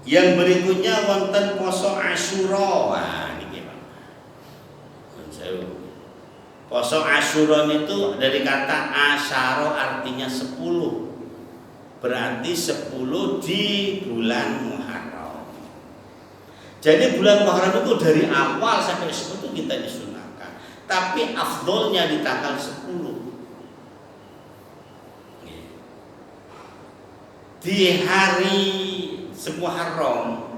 Yang berikutnya wonten puasa Asyura. Wah, niki Pak. Puasa Asyura itu dari kata asyara artinya 10. Berarti 10 di bulan Muharram. Jadi bulan Muharram itu dari awal sampai 10 itu kita disunahkan. Tapi afdolnya di tanggal 10. Di hari Muharram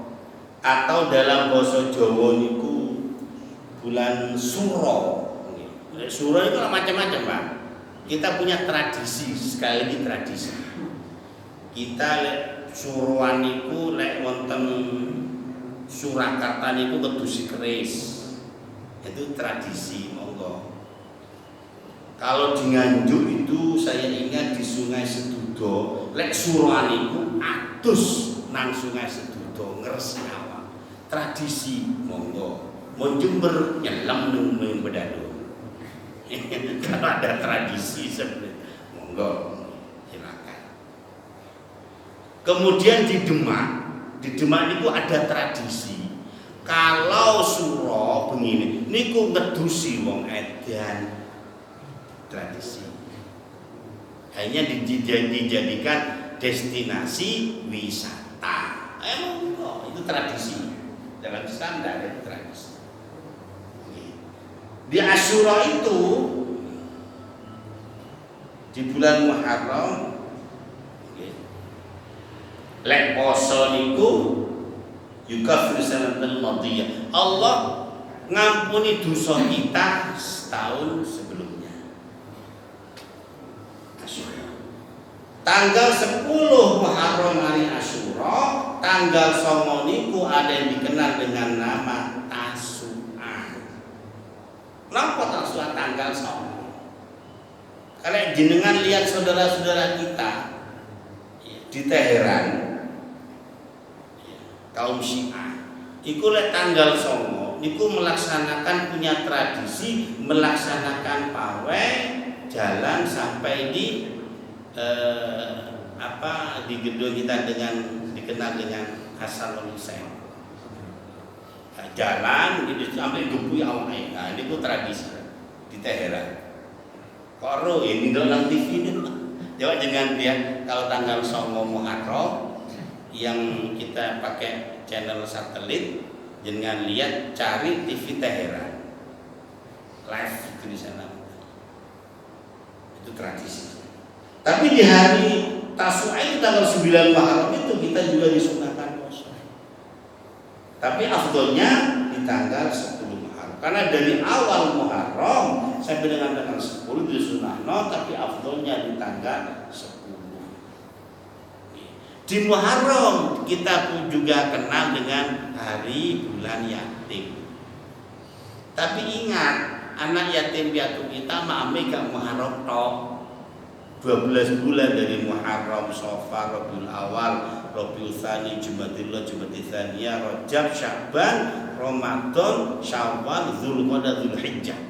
atau dalam basa Jawa niku bulan Suro. Suro itu macam-macam, Pak. Kita punya tradisi, sekali lagi tradisi. Kita lek suruhan niku lek wonten Surakarta niku kedusi keris. Itu tradisi, monggo. Kalau di Nganjuk itu saya ingat di Sungai Sedudo, lek suruhan niku atus nang Sungai Sedudo ngeres awak. Tradisi, monggo. Mun Jember nyelam nang bedado. Kalau ada tradisi seperti monggo silakan. Kemudian di Demak niku ada tradisi. Kalau suro begini, niku ngedusi wong edan. Tradisi. Hanya dijadikan destinasi wisata. Monggo, itu tradisi. Dalam standar itu tradisi. Di Asyura itu di bulan Muharram lek poso niku yukaffiru sanatal madiyah. Allah ngampuni dosa kita setahun sebelumnya. Asyura. Tanggal 10 Muharram hari Asyura, tanggal 9 niku ada yang dikenal dengan nama Kenapa Tasu'a tanggal 9? Kalau jenengan lihat saudara-saudara kita di Teheran, kaum Syiah, iku lek tanggal 9, iku melaksanakan punya tradisi melaksanakan pawai jalan sampai di di gedung kita dikenal dengan Hasan wal Husain. Jalan gitu sampai gebui awake. Nah, ini ku tradisi di Teheran. Karo ini dalam TV ini. Jawab dengan dia kalau tanggal 9 Muharram yang kita pakai channel satelit, jangan lihat cari TV Teheran. Live itu di sana. Itu tradisi. Tapi di hari Tasu'a tanggal 9 Muharram itu kita juga disunahkan puasa. Tapi afdolnya di tanggal 10 Muharram. Karena dari awal Muharram sampai dengan tanggal 10 disunahno, tapi afdolnya di tanggal 10. Di Muharram kita pun juga kenal dengan hari bulan yatim. Tapi ingat, anak yatim piatu kita ma'ame gak Muharram tok. 12 bulan dari Muharram, Safar, Rabiul Awal, Rabiul Tsani, Jumadillah, Jumaditsaniyah, Rajab, Sya'ban, Ramadan, Syawal, Dzulqa'dah, Dzulhijjah.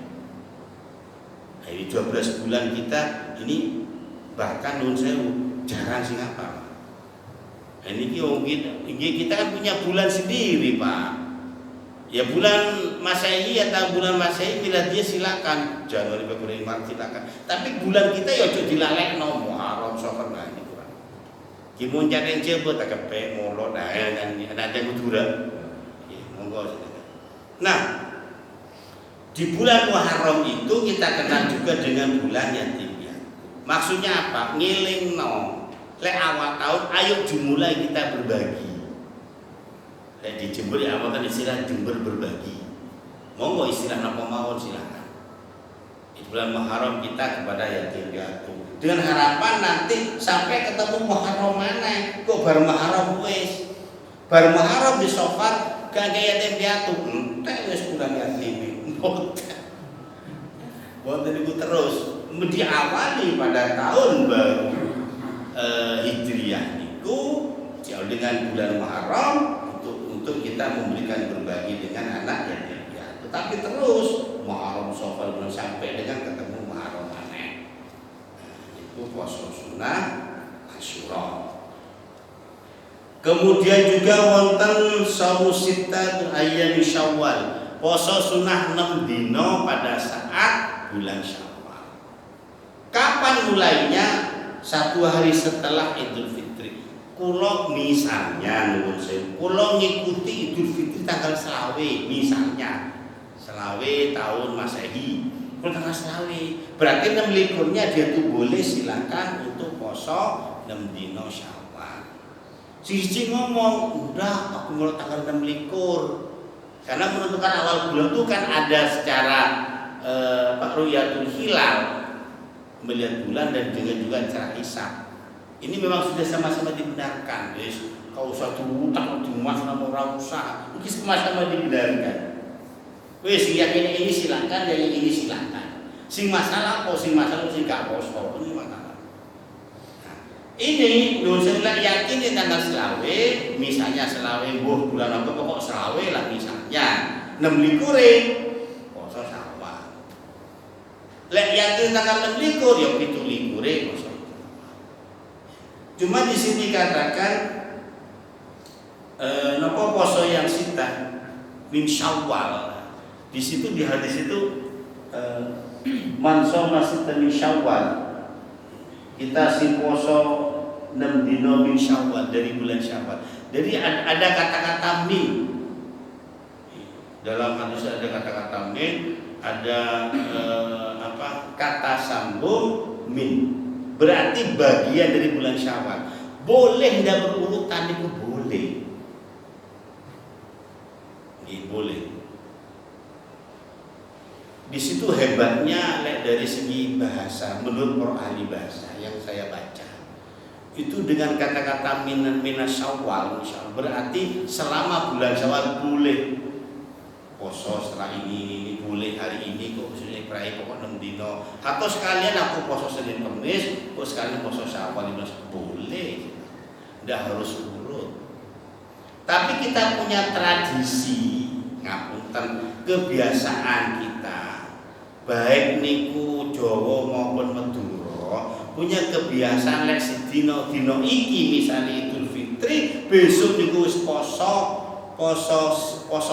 Nah, ini 12 bulan kita ini bahkan nun sewu jarang sing apa. Nah, ini kita kan punya bulan sendiri, Pak. Ya bulan Masehi atau bulan Masehi bila dia silakan, Januari Februari Maret silakan. Tapi bulan kita ya ojo dilalekno Muharram Safar nah ini kurang. Ki mun jane jebot tak kepe molo nah ada kudura. Ya monggo. Nah, di bulan Muharram itu kita kenal juga dengan bulan yatim piatu. Maksudnya apa? Ngilingno lek awal tahun ayo dimulai kita berbagi. Di Jember ya apa kan istilah Jember berbagi. Monggo istilah apa mawon silakan. Di bulan Muharram kita kepada yatim piatu dengan harapan nanti sampai ketemu Muharram mana kok bar Muharram wis. Bar Muharram di Safar gak yatim piatu entek wis bulan yatim. Boten iku terus diawali pada tahun baru Hijriah niku jauh dengan bulan Muharram untuk kita memberikan berbagi dengan anak yatim piatu. Tapi terus Muharram Safar belum sampai dengan ketemu Muharram aneh. Itu puasa sunnah Asyura. Kemudian juga wonten shaum sittatul ayyam Syawal. Puasa sunnah 6 dino pada saat bulan Syawal. Kapan mulainya? 1 hari setelah Idul Fitri. Kulo misalnya nuwun sewu, kulo ngikuti Idul Fitri tanggal selawe misalnya. Selawe tahun Masehi. Kulo tanggal selawe. Berarti 6 likurnya dia tuh boleh silakan untuk poso 6 dino Syawal. Sisi ngomong, udah aku mulai tanggal 6 likur. Karena menentukan awal bulan itu kan ada secara ru'yatul hilal, melihat bulan dan juga cara hisab. Ini memang sudah sama-sama dibenarkan. Yes, kau satu utang dimas nama orang usaha, ini sama-sama dibenarkan. Wes yang ini silakan, yang ini silakan. Sing masalah kok, sing masalah sing gak poso, ini masalah. Nah, ini dosen yakin di tanggal selawe, misalnya selawe bulan apa pokok selawe lah misalnya 6 likure poso Syawal. Lek yakin tanggal 6 likur ya 7 likure poso. Cuma di sini katakan napa poso yang sita min Syawal. Di situ di hadis itu man shoma sita min Syawal. Kita si poso 6 dino min Syawal dari bulan Syawal. Jadi ada kata-kata min. Dalam hadis ada kata-kata min, ada kata sambung min. Berarti bagian dari bulan Syawal. Boleh tidak berurutan itu boleh. Ini boleh. Di situ hebatnya dari segi bahasa menurut para ahli bahasa yang saya baca. Itu dengan kata-kata minas Syawal berarti selama bulan Syawal boleh poso setelah ini boleh hari ini kok maksudnya perai pokok 6 dino atau sekalian aku poso Senin Kamis kok sekalian poso Syawal 15 boleh, tidak harus urut. Tapi kita punya tradisi ngapunten kebiasaan kita baik niku Jawa maupun Madura punya kebiasaan lek sedina dino iki misalnya Idul Fitri besok niku wis poso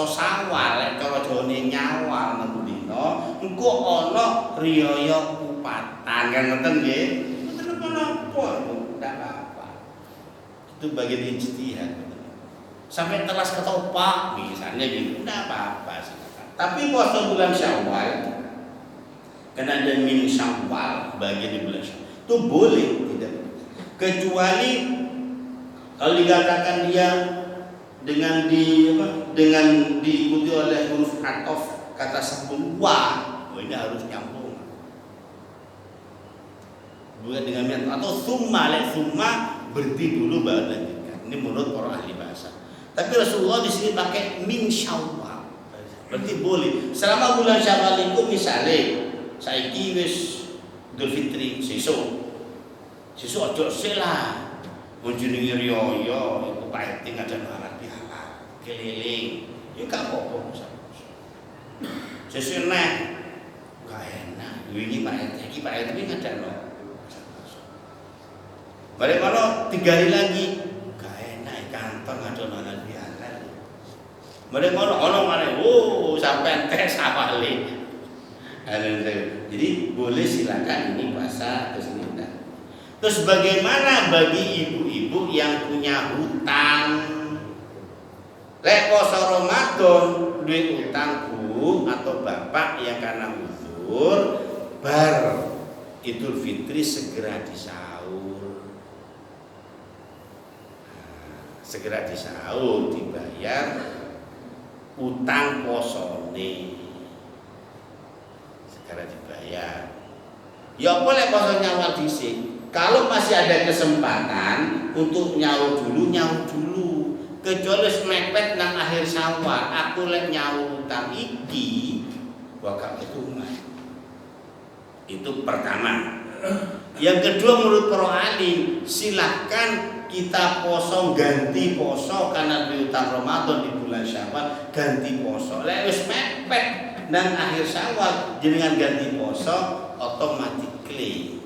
Syawal lek cara Jawane nyawal 6 dina engko ana riyaya kupatan kan ngoten nggih. Mboten napa-napa, ndak apa. Itu bagian ijtihad. Sampai telas ketopak misalnya gitu ndak apa-apa silakan. Tapi poso bulan Syawal karena ada min Syawal bagian di bulan Syawal itu boleh tidak kecuali kalau dikatakan dia dengan diikuti oleh huruf atof kata sambung wa, ini harus nyambung. Bukan dengan min atau summa, summa berhenti dulu baru lanjutkan. Ini menurut para ahli bahasa. Tapi Rasulullah di sini pakai min Syawal. Berarti boleh. Selama bulan Syawal itu misalnya saiki wis Idul Fitri sesuk. Sesuk aja selah. Munjungi riyo iku Pak RT ngadan alat bihala. Keliling. Ya gak apa-apa. Sesuk neh gak enak. Wingi Pak RT iki Pak RT ngadano. Balik mana 3 hari lagi gak enak kantor ngadan alat bihala. Mereka ono mana, sampai tes awalnya. Jadi boleh silakan ini puasa terus ini enggak. Terus bagaimana bagi ibu-ibu yang punya hutang? Lek poso Ramadan duit utang bu atau bapak yang karena uzur bar Idul Fitri segera disaur. Segera disaur dibayar utang posone. Segera dibayar. Ya boleh poso nyawal dhisik. Kalau masih ada kesempatan untuk nyaur dulu. Kecuali mepet nang akhir Syawal, aku lek nyaur utang iki wakaf itu mah. Itu pertama. Yang kedua menurut para alim, silahkan kita poso ganti poso karena utang Ramadan di bulan Syawal ganti poso. Lek wis mepet nang akhir Syawal jenengan ganti poso automatically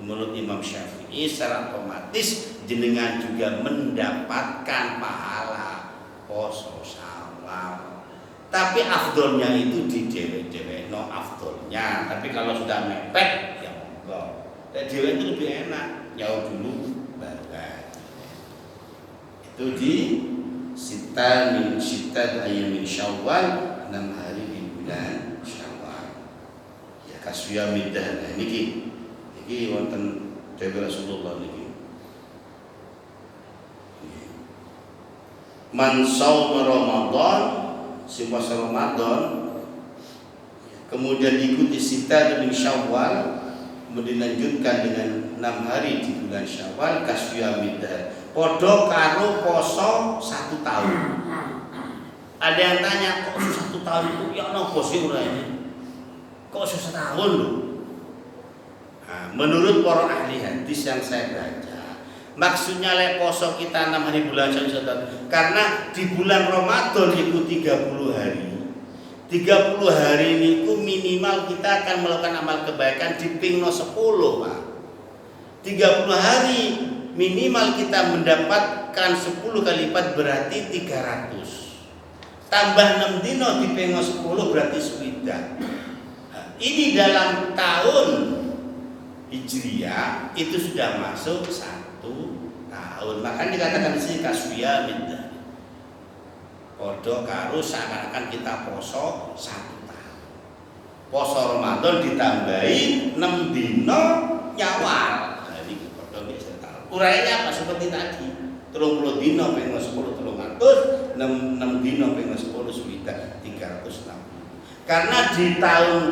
menurut Imam Syafi'i secara otomatis jenengan juga mendapatkan pahala poso Syawal. Tapi afdolnya itu di dewek-dewek no afdolnya. Tapi kalau sudah mepet ya monggo. Dewek itu lebih enak jauh dulu barat. Itu di sita ayam Syawal 6 hari di bulan Syawal. Ya kasya midah niki wonten dewe Rasulullah niki. Man shaum Ramadan, si puasa Ramadan, kemudian diikuti sita min Syawal, kemudian dilanjutkan dengan 6 hari di bulan Syawal kasyamidah. Podo karo poso 1 tahun. Ada yang tanya kok 1 tahun itu ya nopo sih urane? Kok 1 tahun loh? Nah, menurut para ahli hadis yang saya baca, maksudnya lek poso kita 6 hari bulan Syawal karena di bulan Ramadan itu 30 hari. 30 hari niku minimal kita akan melakukan amal kebaikan dipingno 10, Pak. 30 hari minimal kita mendapatkan 10 kali lipat berarti 300. Tambah 6 dino dipingno 10 berarti sudah. Nah, ini dalam tahun Hijriah itu sudah masuk 1 tahun. Makanya dikatakan di sini kasbiya minta. Podo karo seakan-akan kita poso 1 tahun. Poso Ramadan ditambahi 6 dino nyawal. Jadi podo bisa tahu. Urainya apa seperti tadi? 30 dino ping 10 300, 6 dino ping 10 sudah 360. Karena di tahun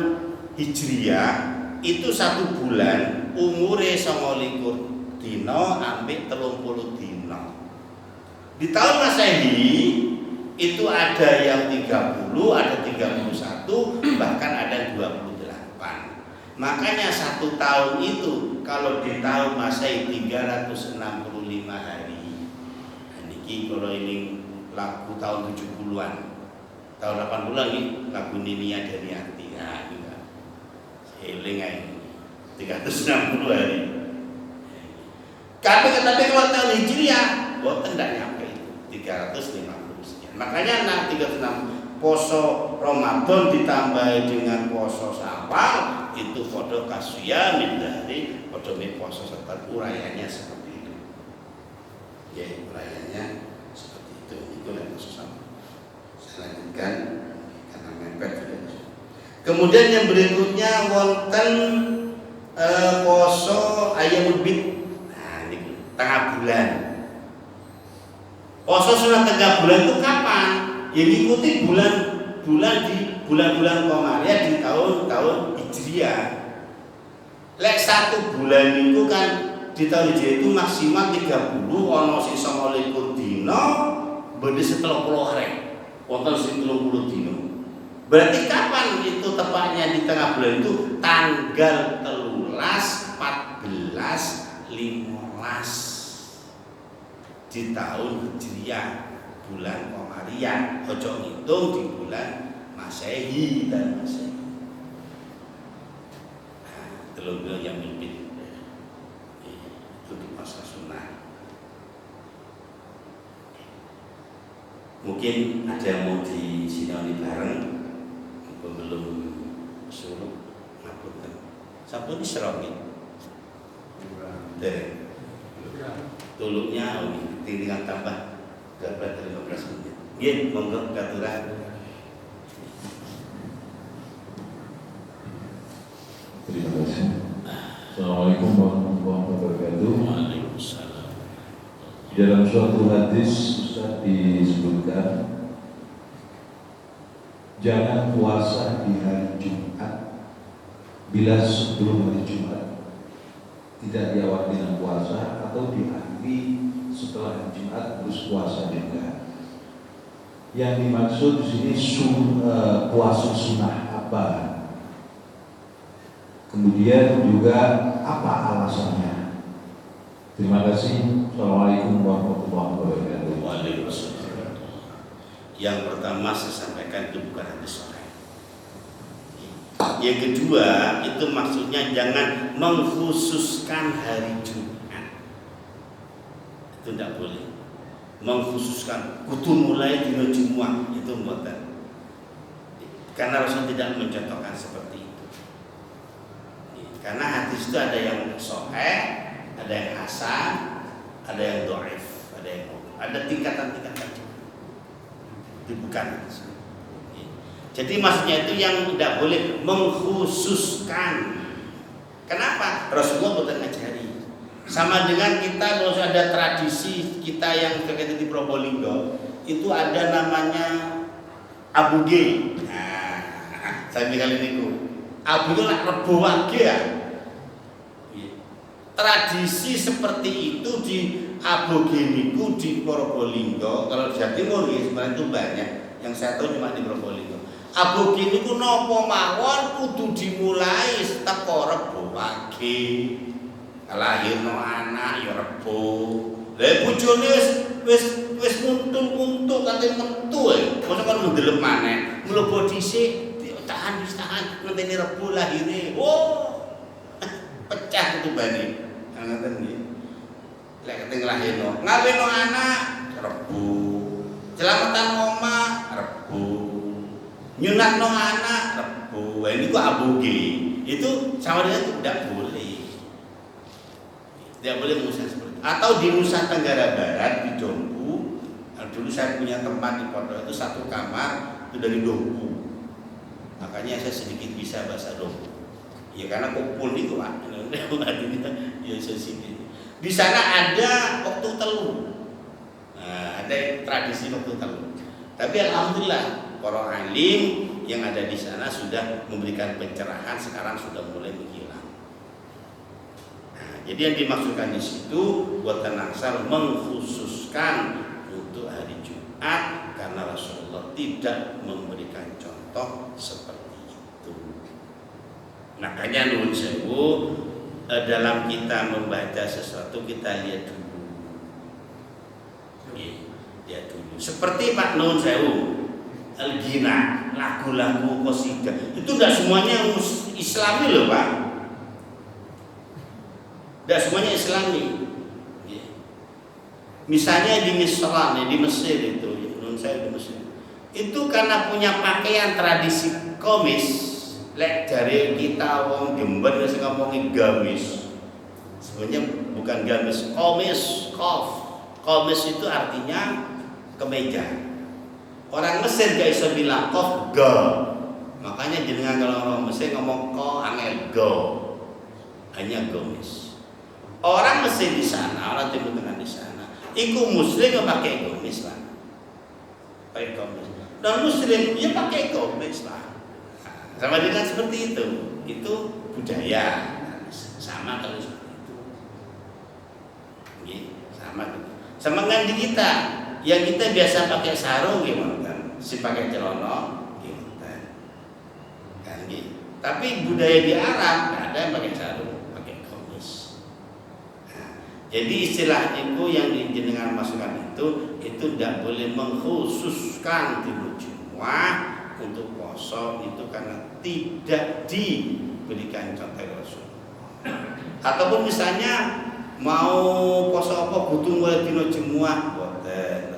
Hijriah itu 1 bulan umure 29 dino ambek 30 dino. Di tahun Masehi itu ada yang 30, ada 31, bahkan ada 28. Makanya 1 tahun itu kalau di tahun Masehi 365 hari. Niki kalau ini lagu tahun 70-an. Tahun 80-an ini lagu Ninia dari Hati. Nah, juga. Eling ae 360 hari. Tapi kalau tahun Hijriah boten ndak nyampe itu 350 sekian. Makanya nah 360 poso Ramadan ditambah dengan poso Syawal itu podo kasya min dari podo poso serta urayanya seperti itu. Ya, urayanya seperti itu. Itu yang poso Syawal. Saya lanjutkan karena mepet juga. Kemudian yang berikutnya wonten poso ayamul bid. Nah, ini tengah bulan. Poso sunat tengah bulan itu kapan? Ya diikuti bulan di bulan-bulan Qamariyah di tahun-tahun Hijriah. Lek 1 bulan itu kan di tahun Hijriah itu maksimal 30 ono sing 29 dina bede 30 hari. Wonten sing 30 dina. Berarti kapan itu tepatnya di tengah bulan itu? Tanggal 13, 14, 15 di tahun Hijriah bulan Qamariyah. Ojo ngitung di bulan Masehi dan Masehi. Nah, telur yang mimpin itu di masa sunnah. Mungkin ada yang mau disinoni bareng belum suruh ngapunten. Sampun diserongin. Derek. Tulungnya tinggal tambah 15 menit. Nggih, monggo katuran. Terima kasih. Assalamualaikum warahmatullahi wabarakatuh. Waalaikumsalam. Di dalam suatu hadis Ustaz disebutkan jangan puasa di hari Jumat bila sebelum hari Jumat tidak diawali dengan puasa atau diakhiri setelah hari Jumat terus puasa juga. Yang dimaksud di sini puasa sunnah apa? Kemudian juga apa alasannya? Terima kasih. Assalamualaikum warahmatullahi wabarakatuh. Waalaikumsalam. Yang pertama saya sampaikan itu bukan hadis sahih. Yang kedua itu maksudnya jangan mengkhususkan hari Jumat. Itu tidak boleh. Mengkhususkan kudu mulai dina Jumat itu mboten. Karena Rasul tidak mencontohkan seperti itu. Karena hadis itu ada yang sahih, ada yang hasan, ada yang dhaif, ada tingkatan-tingkatan. Itu bukan. Jadi maksudnya itu yang tidak boleh mengkhususkan. Kenapa? Rasulullah bukan ngajari. Sama dengan kita kalau ada tradisi kita yang terkait di Probolinggo, itu ada namanya Abu G. Nah, saya kali niku. Abu G nak Rebo Wage ya. Tradisi seperti itu di Abogeniku di Probolinggo. Kalau di Jawa Timur ya sebenarnya itu banyak. Yang saya tahu cuma di Probolinggo. Abogeniku nopo mawon kudu dimulai teko Rebo Wage. Lahirno anak ya Rebo. Lah bojone wis muntul-muntul kate metu e. Mosok kan ndelep maneh. Mlebu dhisik tahan ngenteni Rebo lahire. Oh. Pecah itu bani. Ngoten nggih. Lek keting lahirno, ngawinno anak Rebo. Selamatan omah Rebo. Nyunatno anak Rebo. Ini kok aboge. Itu sama dengan itu tidak boleh. Tidak boleh mengusaha seperti itu. Atau di Nusa Tenggara Barat di Dompu, dulu saya punya tempat di pondok itu satu kamar itu dari Dompu. Makanya saya sedikit bisa bahasa Dompu. Ya karena kumpul itu Pak. Ya sini. Di sana ada waktu telu. Nah, ada tradisi waktu telu. Tapi alhamdulillah para alim yang ada di sana sudah memberikan pencerahan, sekarang sudah mulai menghilang. Nah, jadi yang dimaksudkan di situ buat Nangsal mengkhususkan untuk hari Jumat karena Rasulullah tidak memberikan contoh seperti itu. Makanya nuwun sewu dalam kita membaca sesuatu kita lihat dulu. Lihat dulu. Seperti Pak nuwun sewu Al-Ghina, lagu-lagu qasidah. Itu tidak semuanya Islami loh Pak. Tidak semuanya Islami. Misalnya di Misra, di Mesir itu, nuwun sewu di Mesir. Itu karena punya pakaian tradisi komis. Lek dari kita wong Jember wis ngomongin gamis. Sebenarnya bukan gamis, komis, kof. Komis itu artinya kemeja. Orang Mesir gak bisa bilang kof go. Makanya jenengan kalau orang Mesir ngomong ko angel go. Hanya gamis. Orang Mesir di sana, orang Timur Tengah di sana, iku muslim pakai gamis lah. Pakai gamis. Dan muslim dia pakai gamis lah. Sama dengan seperti itu budaya sama kalau seperti itu, sama gitu. Sama dengan di kita, yang kita biasa pakai sarung gimana kan, si pakai celana gimana kan gitu. Tapi budaya di Arab nggak ada yang pakai sarung, pakai gamis. Nah, jadi istilah itu yang jenengan masukkan itu tidak boleh mengkhususkan di Jumat untuk poso itu karena tidak diberikan contoh Rasul. Ataupun misalnya mau poso apa butuh mulai dino Jumat boten.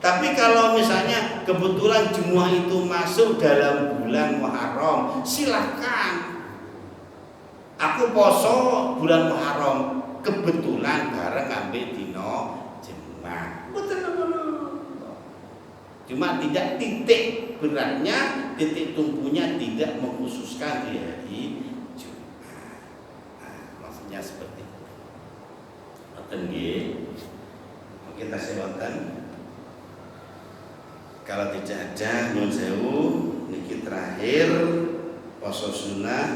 Tapi kalau misalnya kebetulan Jumuah itu masuk dalam bulan Muharram, silakan. Aku poso bulan Muharram, kebetulan bareng ngambil dino Jumat. Betul betul. Cuma tidak titik beratnya, titik tumpunya tidak mengkhususkan di hari Jumat. Nah, maksudnya seperti itu. Ngoten nggih. Kita sewakan. Kalau tidak ada nyuwun sewu niki terakhir poso sunah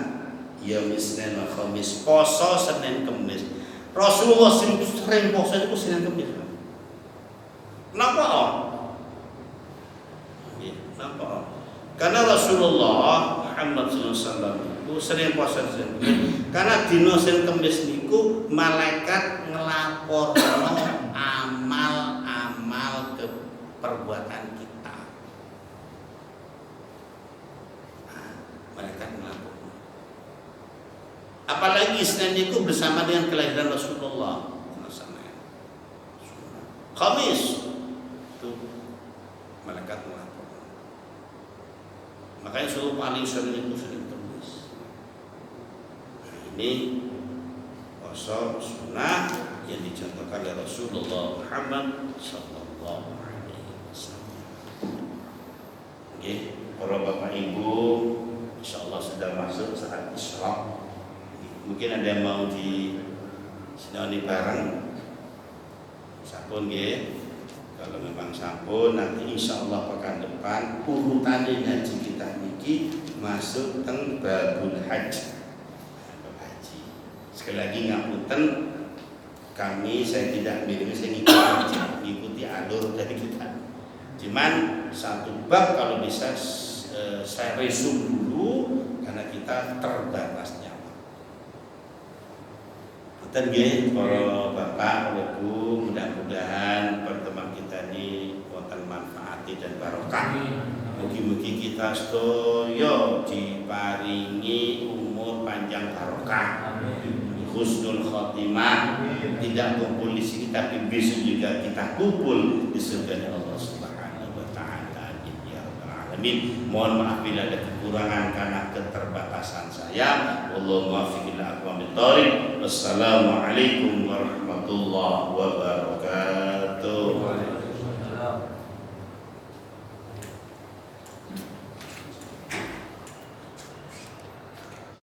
yaum Isnin wa Khamis, poso Senin Kamis. Rasulullah sering poso itu Senin Kamis. Kenapa? Kenapa? Karena Rasulullah Muhammad SAW itu sering poso Senin Kamis. Karena dino Senin Kamis niku malaikat ngelaporno amal-amal ke perbuatan kita. Mereka melakukan. Apalagi Senin itu bersama dengan kelahiran Rasulullah SAW. Khamis itu mereka melakukan. Makanya suruh paling sering itu sering Kamis. Nah, ini puasa sunnah yang dicontohkan oleh Rasulullah Muhammad Sallallahu Alaihi Wasallam. Oke, para bapak ibu. InsyaAllah sudah masuk saat Isra. Mungkin ada yang mau di sinoni bareng. Sampun nggih. Kalau memang sampun, nanti InsyaAllah pekan depan urutan ngaji kita niki masuk teng babul haji. Bab haji. Sekali lagi ngapunten, saya tidak milih, saya ngikuti alur dari kita. Cuman satu bab kalau bisa saya resum dulu karena kita terbatasnya. Betul nggih para bapak, ibu, mudah-mudahan pertemuan kita ini wonten manfaat dan barokah. Mugi-mugi kita sedaya diparingi umur panjang barokah, husnul khotimah, tidak kumpul di sini tapi besok juga kita kumpul di surga Allah Subhanahu wa taala. Amin. Mohon maaf bila ada kekurangan karena keterbatasan saya. Wallahu muwaffiq ila aqwamit thoriq. Wassalamualaikum warahmatullahi wabarakatuh.